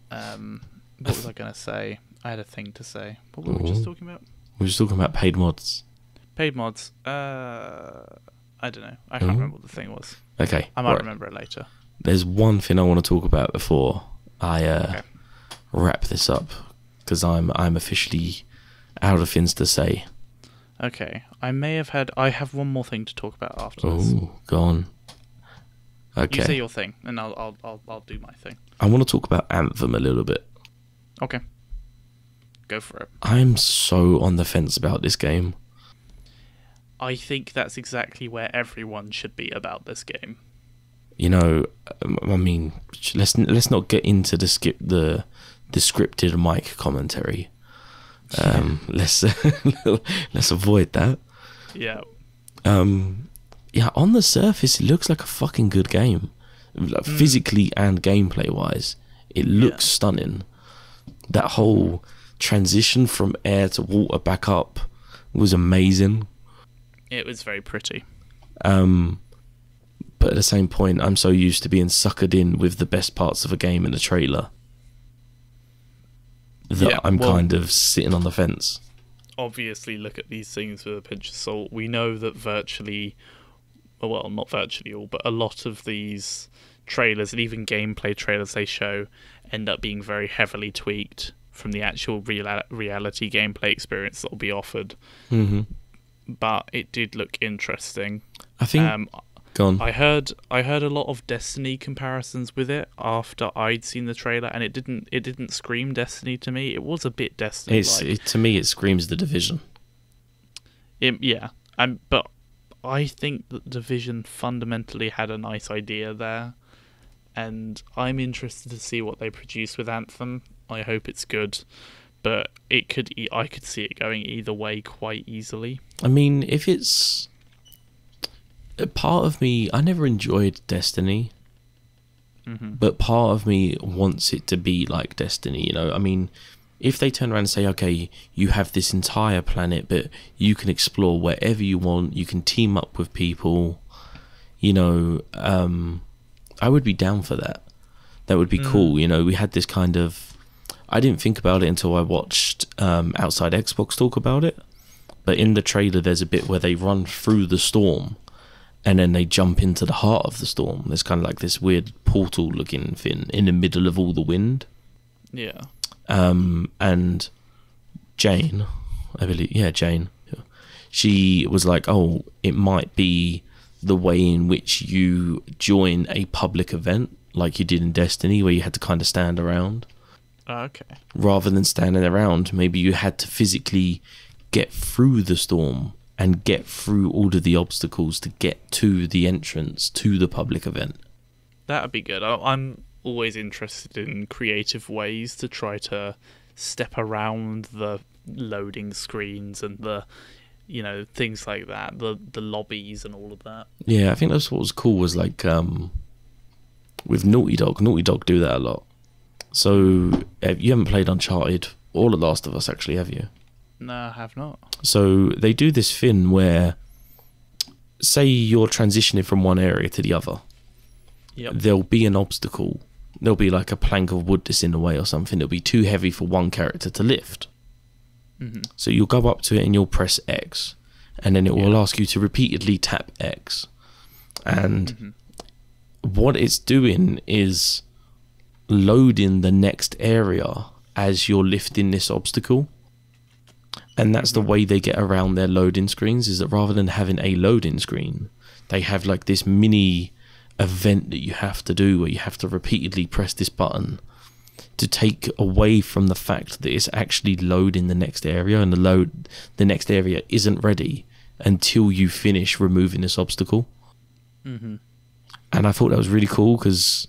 What was I going to say? I had a thing to say. What were we just talking about? We were just talking about paid mods. Paid mods. I don't know. I can't remember what the thing was. Okay. I might remember it later. There's one thing I want to talk about before I wrap this up, because I'm officially out of things to say. Okay. I have one more thing to talk about after this. Oh, go on. Okay. You say your thing, and I'll do my thing. I want to talk about Anthem a little bit. Okay. Go for it. I'm so on the fence about this game. I think that's exactly where everyone should be about this game. You know, I mean, let's not get into the scripted mic commentary. Let's avoid that. Yeah. Yeah, on the surface, it looks like a fucking good game. Like, physically and gameplay wise, it looks stunning. That whole transition from air to water back up was amazing. It was very pretty. But at the same point, I'm so used to being suckered in with the best parts of a game in a trailer that I'm kind of sitting on the fence. Obviously, look at these things with a pinch of salt. We know that virtually, well, not virtually all, but a lot of these trailers and even gameplay trailers they show end up being very heavily tweaked from the actual reality gameplay experience that will be offered. Mm-hmm. But it did look interesting. I think... Go on. I heard a lot of Destiny comparisons with it after I'd seen the trailer, and it didn't scream Destiny to me. It was a bit Destiny-like. To me, it screams The Division. But I think that Division fundamentally had a nice idea there, and I'm interested to see what they produce with Anthem. I hope it's good, but I could see it going either way quite easily. I mean, if it's... Part of me, I never enjoyed Destiny, but part of me wants it to be like Destiny, you know? I mean, if they turn around and say, okay, you have this entire planet, but you can explore wherever you want, you can team up with people, you know, I would be down for that. That would be cool, you know? We had this kind of... I didn't think about it until I watched Outside Xbox talk about it, but in the trailer there's a bit where they run through the storm, and then they jump into the heart of the storm. There's kind of like this weird portal-looking thing in the middle of all the wind. Yeah. And Jane, I believe, Jane, she was like, oh, it might be the way in which you join a public event, like you did in Destiny, where you had to kind of stand around. Okay. Rather than standing around, maybe you had to physically get through the storm and get through all of the obstacles to get to the entrance to the public event. That would be good. I'm always interested in creative ways to try to step around the loading screens and the, you know, things like that, the lobbies and all of that. Yeah, I think that's what was cool was like with Naughty Dog do that a lot. So you haven't played Uncharted or The Last of Us, actually, have you? No, I have not. So they do this thing where, say you're transitioning from one area to the other. Yep. There'll be an obstacle. There'll be like a plank of wood that's in the way or something. It'll be too heavy for one character to lift. Mm-hmm. So you'll go up to it and you'll press X. And then it will ask you to repeatedly tap X. And what it's doing is loading the next area as you're lifting this obstacle. And that's the way they get around their loading screens, is that rather than having a loading screen, they have like this mini event that you have to do where you have to repeatedly press this button to take away from the fact that it's actually loading the next area, and the next area isn't ready until you finish removing this obstacle. Mm-hmm. And I thought that was really cool because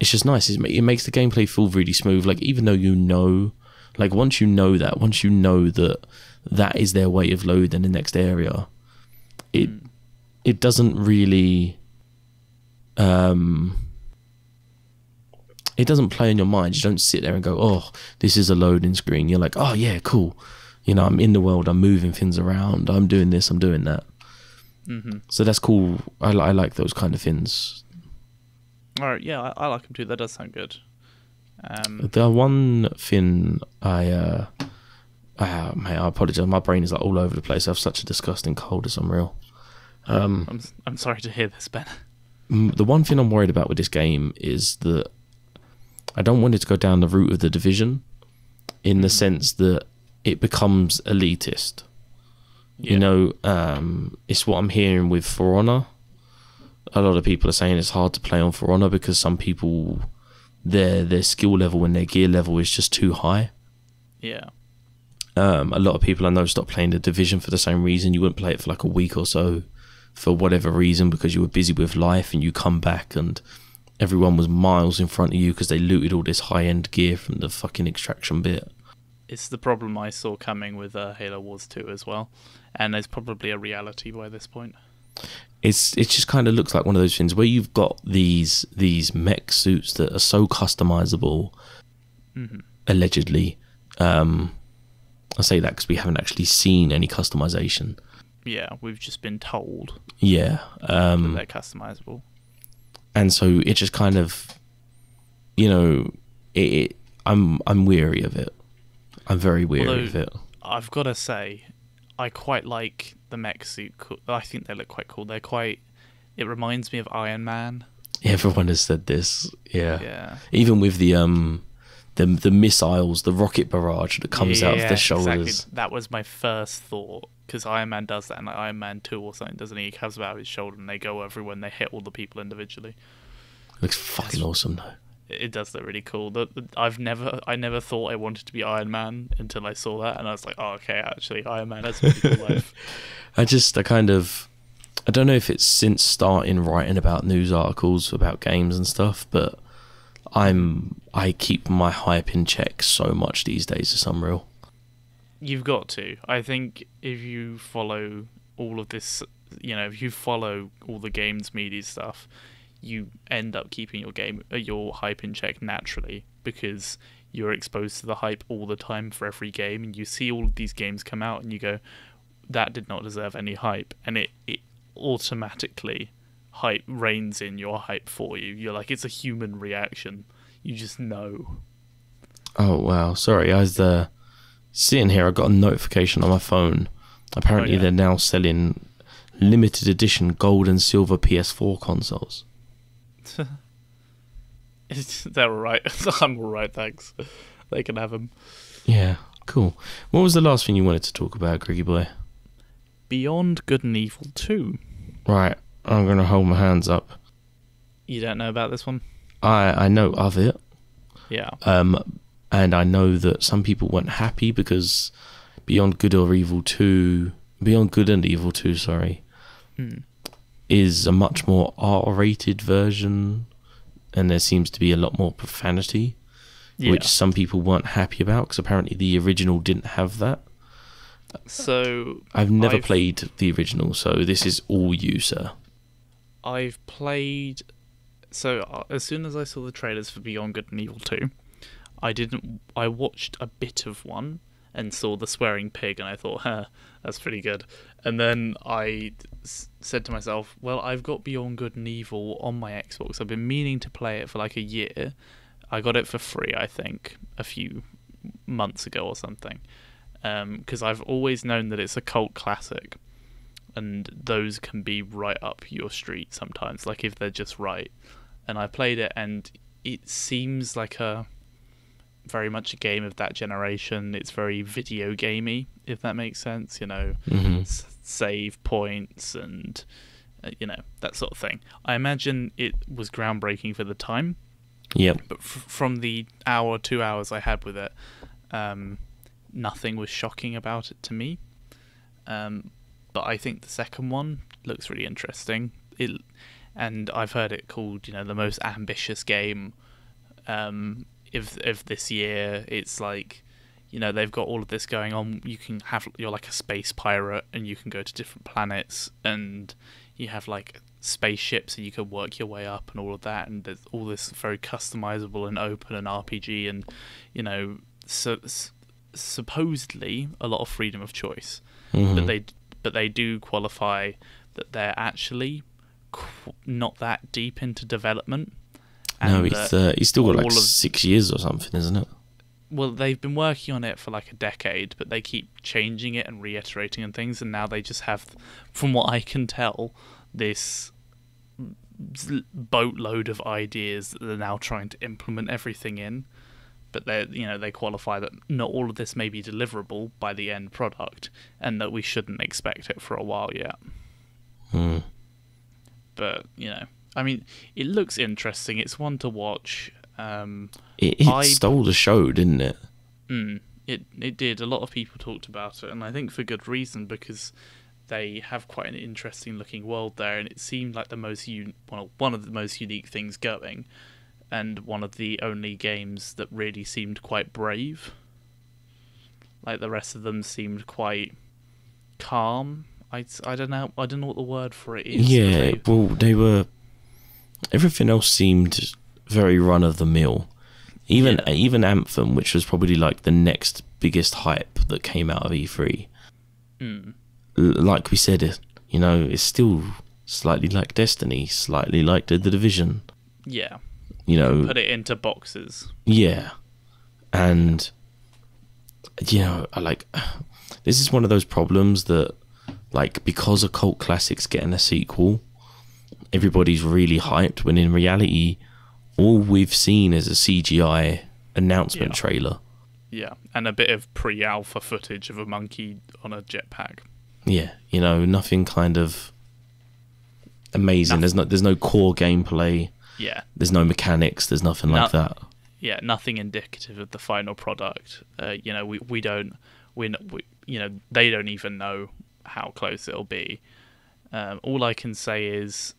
it's just nice. It makes the gameplay feel really smooth. Like, even though you know... Like, once you know that that is their way of loading the next area, it doesn't really... it doesn't play in your mind. You don't sit there and go, oh, this is a loading screen. You're like, oh, yeah, cool. You know, I'm in the world. I'm moving things around. I'm doing this. I'm doing that. Mm-hmm. So that's cool. I like those kind of things. All right, yeah, I like them too. That does sound good. The one thing I apologize. My brain is like all over the place. I have such a disgusting cold. It's unreal. I'm sorry to hear this, Ben. The one thing I'm worried about with this game is that I don't want it to go down the route of The Division, in the sense that it becomes elitist. Yeah. You know, it's what I'm hearing with For Honor. a lot of people are saying it's hard to play on For Honor because some people, their skill level and their gear level is just too high. Yeah. A lot of people I know stopped playing the Division for the same reason. You wouldn't play it for like a week or so for whatever reason because you were busy with life, and you come back and everyone was miles in front of you because they looted all this high-end gear from the fucking extraction bit. It's the problem I saw coming with Halo Wars 2 as well, and it's probably a reality by this point. It just kind of looks like one of those things where you've got these mech suits that are so customizable, allegedly. I say that because we haven't actually seen any customization. Yeah, we've just been told. Yeah, that they're customizable, and so it just kind of, you know, I'm weary of it. I'm very weary of it. I've got to say, I quite like the mech suit. I think they look quite cool. They're quite. It reminds me of Iron Man. Everyone has said this. Yeah. Yeah. Even with the missiles, the rocket barrage that comes out of the shoulders. Exactly. That was my first thought, because Iron Man does that in like Iron Man 2 or something, doesn't he? He comes out of his shoulder and they go everywhere and they hit all the people individually. It looks fucking awesome though. It does look really cool. I never thought I wanted to be Iron Man until I saw that, and I was like, oh, okay, actually, Iron Man has a really cool life. I don't know if it's since starting writing about news articles about games and stuff, but I keep my hype in check so much these days. It's unreal. You've got to. I think if you follow all of this, if you follow all the games media stuff, you end up keeping your hype in check naturally, because you're exposed to the hype all the time for every game, and you see all of these games come out and you go, that did not deserve any hype, and it automatically hype reigns in your hype for you. You're like, it's a human reaction. You just know. Oh wow, sorry, I was sitting here, I got a notification on my phone. Apparently they're now selling limited edition gold and silver PS4 consoles. They're alright. I'm alright, thanks. They can have them. Yeah, cool. What was the last thing you wanted to talk about, Griggy boy? Beyond Good and Evil 2. Right, I'm going to hold my hands up. You don't know about this one? I know of it. Yeah. And I know that some people weren't happy because Beyond Good and Evil 2, is a much more R-rated version, and there seems to be a lot more profanity, which some people weren't happy about because apparently the original didn't have that. So I've never played the original, so this is all you, sir. I've played. So as soon as I saw the trailers for Beyond Good and Evil 2, I watched a bit of one and saw the swearing pig, and I thought, that's pretty good. And then I said to myself, well, I've got Beyond Good and Evil on my Xbox. I've been meaning to play it for like a year. I got it for free, I think, a few months ago or something. Because I've always known that it's a cult classic, and those can be right up your street sometimes, like if they're just right. And I played it, and it seems like very much a game of that generation. It's very video gamey, if that makes sense. Save points and that sort of thing. I imagine it was groundbreaking for the time. Yep. But from the 2 hours I had with it, nothing was shocking about it to me. But I think the second one looks really interesting. And I've heard it called, the most ambitious game of this year. It's like, they've got all of this going on. You're like a space pirate, and you can go to different planets, and you have like spaceships, and you can work your way up and all of that. And there's all this very customizable and open and RPG, and supposedly a lot of freedom of choice. But they do qualify that they're actually not that deep into development. No, he's still got like 6 years or something, isn't it? Well, they've been working on it for like a decade, but they keep changing it and reiterating and things, and now they just have, from what I can tell, this boatload of ideas that they're now trying to implement everything in. But they qualify that not all of this may be deliverable by the end product, and that we shouldn't expect it for a while yet. But I mean, it looks interesting. It's one to watch. It stole the show, didn't it? It did. A lot of people talked about it, and I think for good reason, because they have quite an interesting looking world there, and it seemed like one of the most unique things going, and one of the only games that really seemed quite brave. Like the rest of them seemed quite calm. I don't know what the word for it is. Yeah, well, they were. Everything else seemed very run of the mill. Even Anthem, which was probably like the next biggest hype that came out of E3. Like we said, it's still slightly like Destiny, slightly like the Division. Yeah. Put it into boxes. Yeah. And this is one of those problems that, like, because a cult classic's getting a sequel, everybody's really hyped, when in reality all we've seen is a CGI announcement trailer. Yeah, and a bit of pre-alpha footage of a monkey on a jetpack. Yeah, nothing kind of amazing. There's no core gameplay. Yeah. There's no mechanics. There's nothing like that. Yeah, nothing indicative of the final product. We don't. They don't even know how close it'll be. All I can say is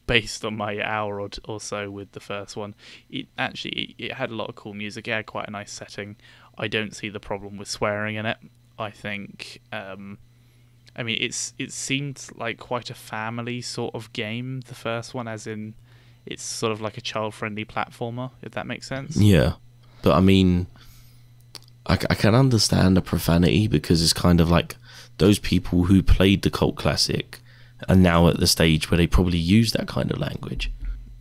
based on my hour or so with the first one, it had a lot of cool music. It had quite a nice setting. I don't see the problem with swearing in it. I think, it seemed like quite a family sort of game, the first one, as in it's sort of like a child-friendly platformer, if that makes sense. Yeah, but I mean, I can understand the profanity, because it's kind of like those people who played the cult classic are now at the stage where they probably use that kind of language.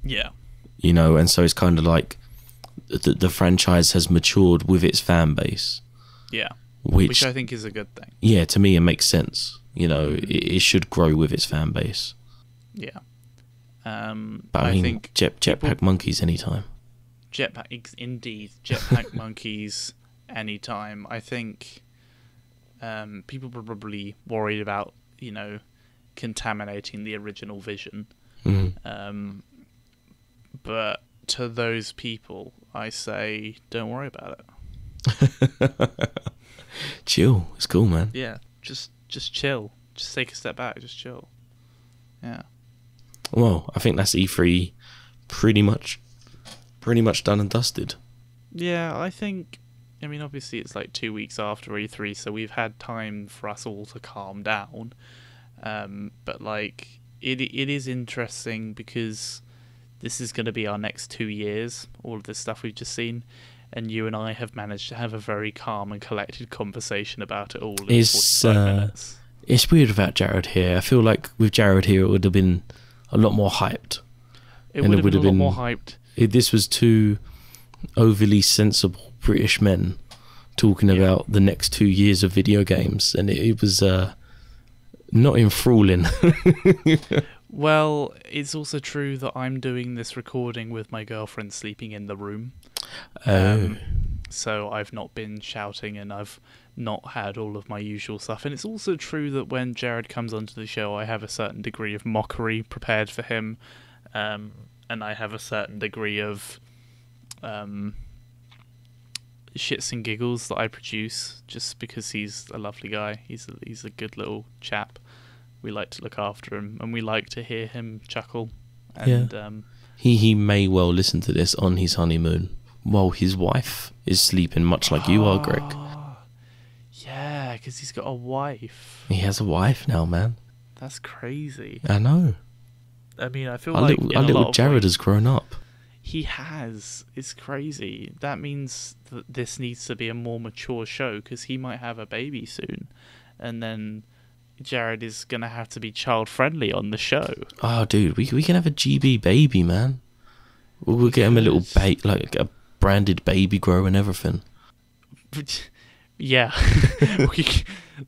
Yeah. And so it's kind of like the franchise has matured with its fan base. Yeah. Which I think is a good thing. Yeah, to me it makes sense. It should grow with its fan base. Yeah. But I think Jetpack Monkeys anytime. Jetpack Monkeys anytime. I think people are probably worried about, contaminating the original vision. But to those people, I say, don't worry about it. Chill. It's cool, man. Yeah, just chill. Just take a step back. Just chill. Yeah. Well, I think that's E3 pretty much done and dusted. Yeah, I think. Obviously it's like 2 weeks after E3, so we've had time for us all to calm down. But like, it is interesting because this is going to be our next 2 years, all of this stuff we've just seen, and you and I have managed to have a very calm and collected conversation about it all in 45 minutes. It's weird without Jared here. I feel like with Jared here it would have been a lot more hyped. It would have been a lot more hyped. This was two overly sensible British men talking about the next 2 years of video games, and it was not enthralling. Well, it's also true that I'm doing this recording with my girlfriend sleeping in the room. So I've not been shouting, and I've not had all of my usual stuff. And it's also true that when Jared comes onto the show, I have a certain degree of mockery prepared for him, and I have a certain degree of shits and giggles that I produce just because he's a lovely guy. He's a good little chap. We like to look after him, and we like to hear him chuckle. And he may well listen to this on his honeymoon while his wife is sleeping, much like you are, Greg. Yeah, because he's got a wife. He has a wife now, man. That's crazy. I know. I feel our like our little Jared has grown up. He has. It's crazy. That means that this needs to be a more mature show, because he might have a baby soon, and then Jared is going to have to be child-friendly on the show. Oh, dude, we can have a GB baby, man. We'll get him a little like a branded baby grow and everything. Yeah.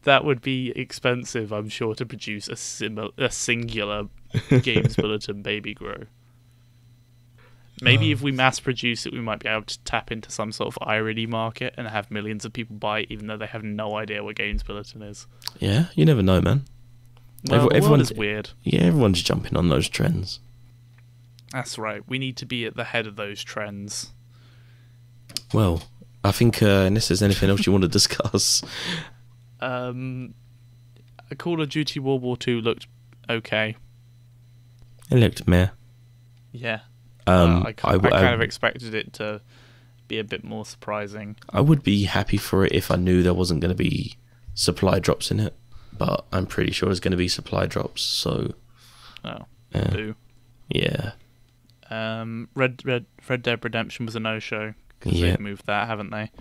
That would be expensive, I'm sure, to produce a singular Games Bulletin baby grow. Maybe if we mass produce it, we might be able to tap into some sort of irony market and have millions of people buy it, even though they have no idea what Games Bulletin is. Yeah, you never know, man. Well, the world is weird. Yeah, everyone's jumping on those trends. That's right. We need to be at the head of those trends. Well, I think unless there's anything else you want to discuss. Call of Duty World War II looked okay. It looked meh. Yeah. I kind of expected it to be a bit more surprising. I would be happy for it if I knew there wasn't going to be supply drops in it, but I'm pretty sure there's going to be supply drops, so... Oh, boo. Yeah. Red Dead Redemption was a no-show, because they've moved that, haven't they?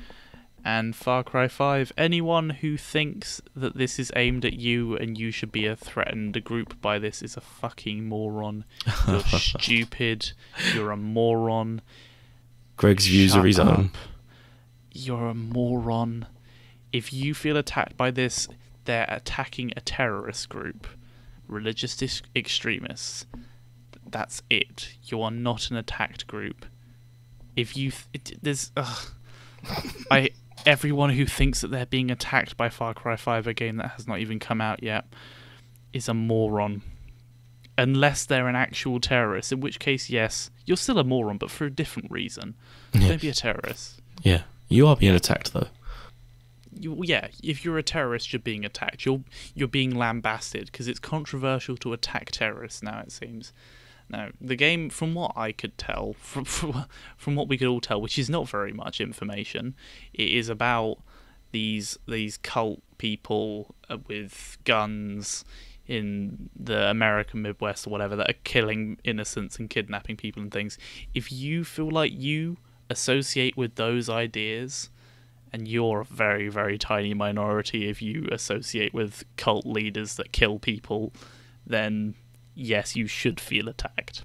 And Far Cry 5, anyone who thinks that this is aimed at you and you should be a threatened group by this is a fucking moron. You're stupid. You're a moron. Greg's views are his own. You're a moron. If you feel attacked by this, they're attacking a terrorist group. Religious extremists. That's it. You are not an attacked group. If you... Everyone who thinks that they're being attacked by Far Cry 5, a game that has not even come out yet, is a moron. Unless they're an actual terrorist, in which case, yes, you're still a moron, but for a different reason. Yeah. Don't be a terrorist. Yeah, you are being attacked, though. If you're a terrorist, you're being attacked. You're being lambasted, because it's controversial to attack terrorists now, it seems. Now, the game, from what I could tell, from what we could all tell, which is not very much information, it is about these cult people with guns in the American Midwest or whatever that are killing innocents and kidnapping people and things. If you feel like you associate with those ideas, and you're a very, very tiny minority if you associate with cult leaders that kill people, then... yes, you should feel attacked.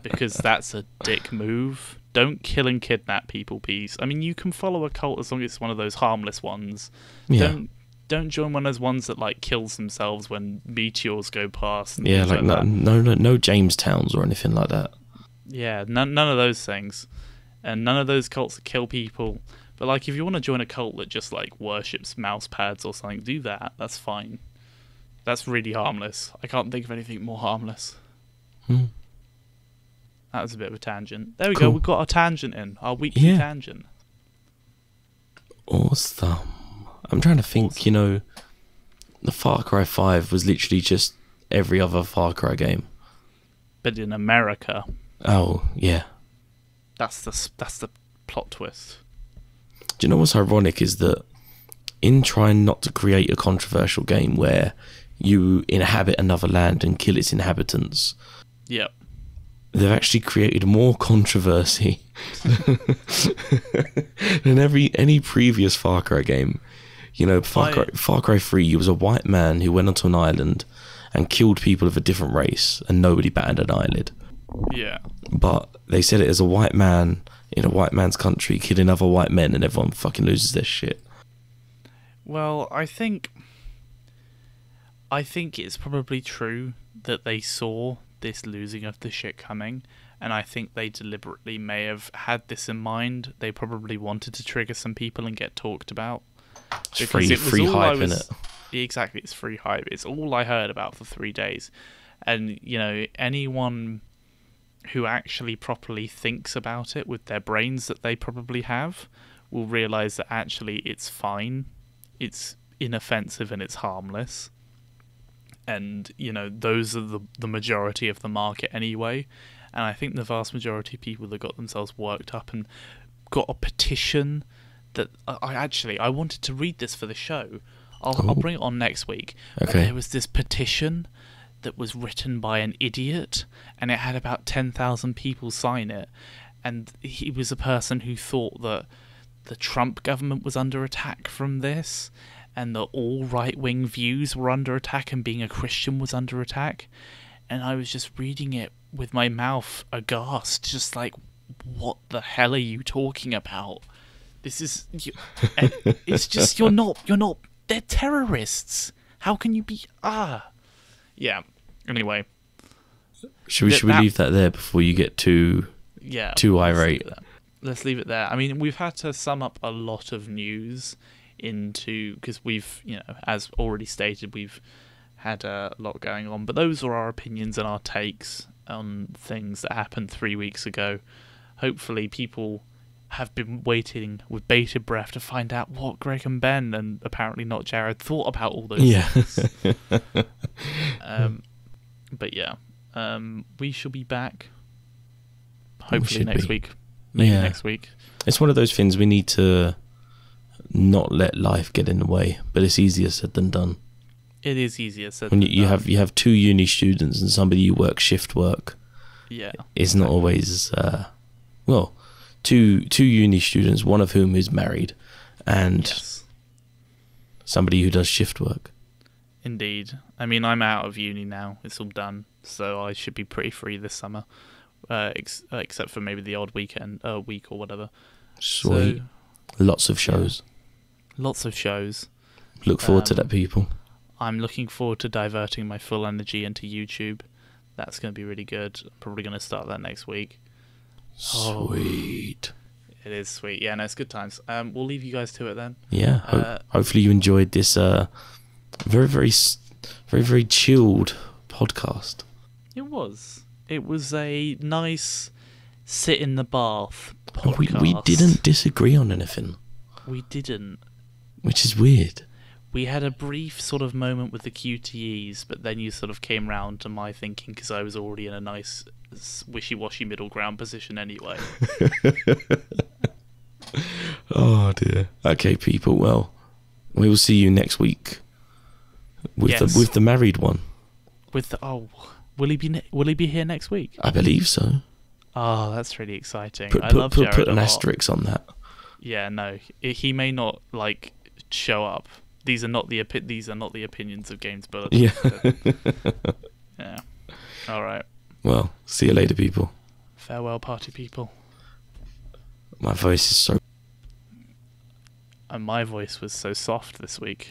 Because that's a dick move. Don't kill and kidnap people, please. I mean, you can follow a cult as long as it's one of those harmless ones. Yeah. Don't join one of those ones that, like, kills themselves when meteors go past. Yeah, like no Jamestowns or anything like that. Yeah, none of those things. And none of those cults that kill people. But, like, if you want to join a cult that just, like, worships mouse pads or something, do that. That's fine. That's really harmless. I can't think of anything more harmless. That was a bit of a tangent. There we go. We've got our tangent in. Our weekly tangent. Awesome. I'm trying to think, the Far Cry 5 was literally just every other Far Cry game. But in America. Oh, yeah. That's the plot twist. Do you know what's ironic is that in trying not to create a controversial game where you inhabit another land and kill its inhabitants. Yep. They've actually created more controversy than any previous Far Cry game. Far Cry 3, you was a white man who went onto an island and killed people of a different race and nobody batted an eyelid. Yeah. But they said it as a white man in a white man's country killing other white men and everyone fucking loses their shit. Well, I think it's probably true that they saw this losing of the shit coming, and I think they deliberately may have had this in mind. They probably wanted to trigger some people and get talked about. It's free hype, innit? Exactly, it's free hype. It's all I heard about for 3 days. And, anyone who actually properly thinks about it with their brains that they probably have will realise that actually it's fine. It's inoffensive and it's harmless. And, those are the majority of the market anyway. And I think the vast majority of people that got themselves worked up and got a petition that... I wanted to read this for the show. I'll bring it on next week. Okay. But there was this petition that was written by an idiot, and it had about 10,000 people sign it. And he was a person who thought that the Trump government was under attack from this, and that all right-wing views were under attack, and being a Christian was under attack. And I was just reading it with my mouth aghast, just like, what the hell are you talking about? This is... it's just, you're not... They're terrorists. How can you be... Yeah. Anyway. Should we leave that there before you get too irate? Let's leave it there. I mean, we've had to sum up a lot of news into... because we've, as already stated, we've had a lot going on. But those are our opinions and our takes on things that happened 3 weeks ago. Hopefully people have been waiting with bated breath to find out what Greg and Ben, and apparently not Jared, thought about all those things. But yeah, we shall be back hopefully next week. Maybe next week. It's one of those things we need to not let life get in the way, but it's easier said than done. It is easier said when than done. You have 2 uni students and somebody you work shift work. Yeah, it's not always two uni students, one of whom is married, and somebody who does shift work. Indeed. I mean, I'm out of uni now. It's all done, so I should be pretty free this summer, except for maybe the odd week or whatever. Sweet. So, lots of shows. Yeah. Lots of shows. Look forward to that, people. I'm looking forward to diverting my full energy into YouTube. That's going to be really good. I'm probably going to start that next week. Sweet. It is sweet. Yeah, no, it's good times. We'll leave you guys to it then. Yeah. Hopefully you enjoyed this very, very, very, very chilled podcast. It was. It was a nice sit in the bath podcast. We didn't disagree on anything. We didn't. Which is weird. We had a brief sort of moment with the QTEs, but then you sort of came round to my thinking because I was already in a nice wishy-washy middle ground position anyway. Oh dear. Okay, people. Well, we will see you next week with the married one. Will he be here next week? I believe so. Oh, that's really exciting. I love Jared put an asterisk on that. Yeah, no, he may not show up. These are not the opinions of Games Bulletin. Yeah. Yeah. All right. Well, see you later, people. Farewell, party people. My voice is so... And my voice was so soft this week.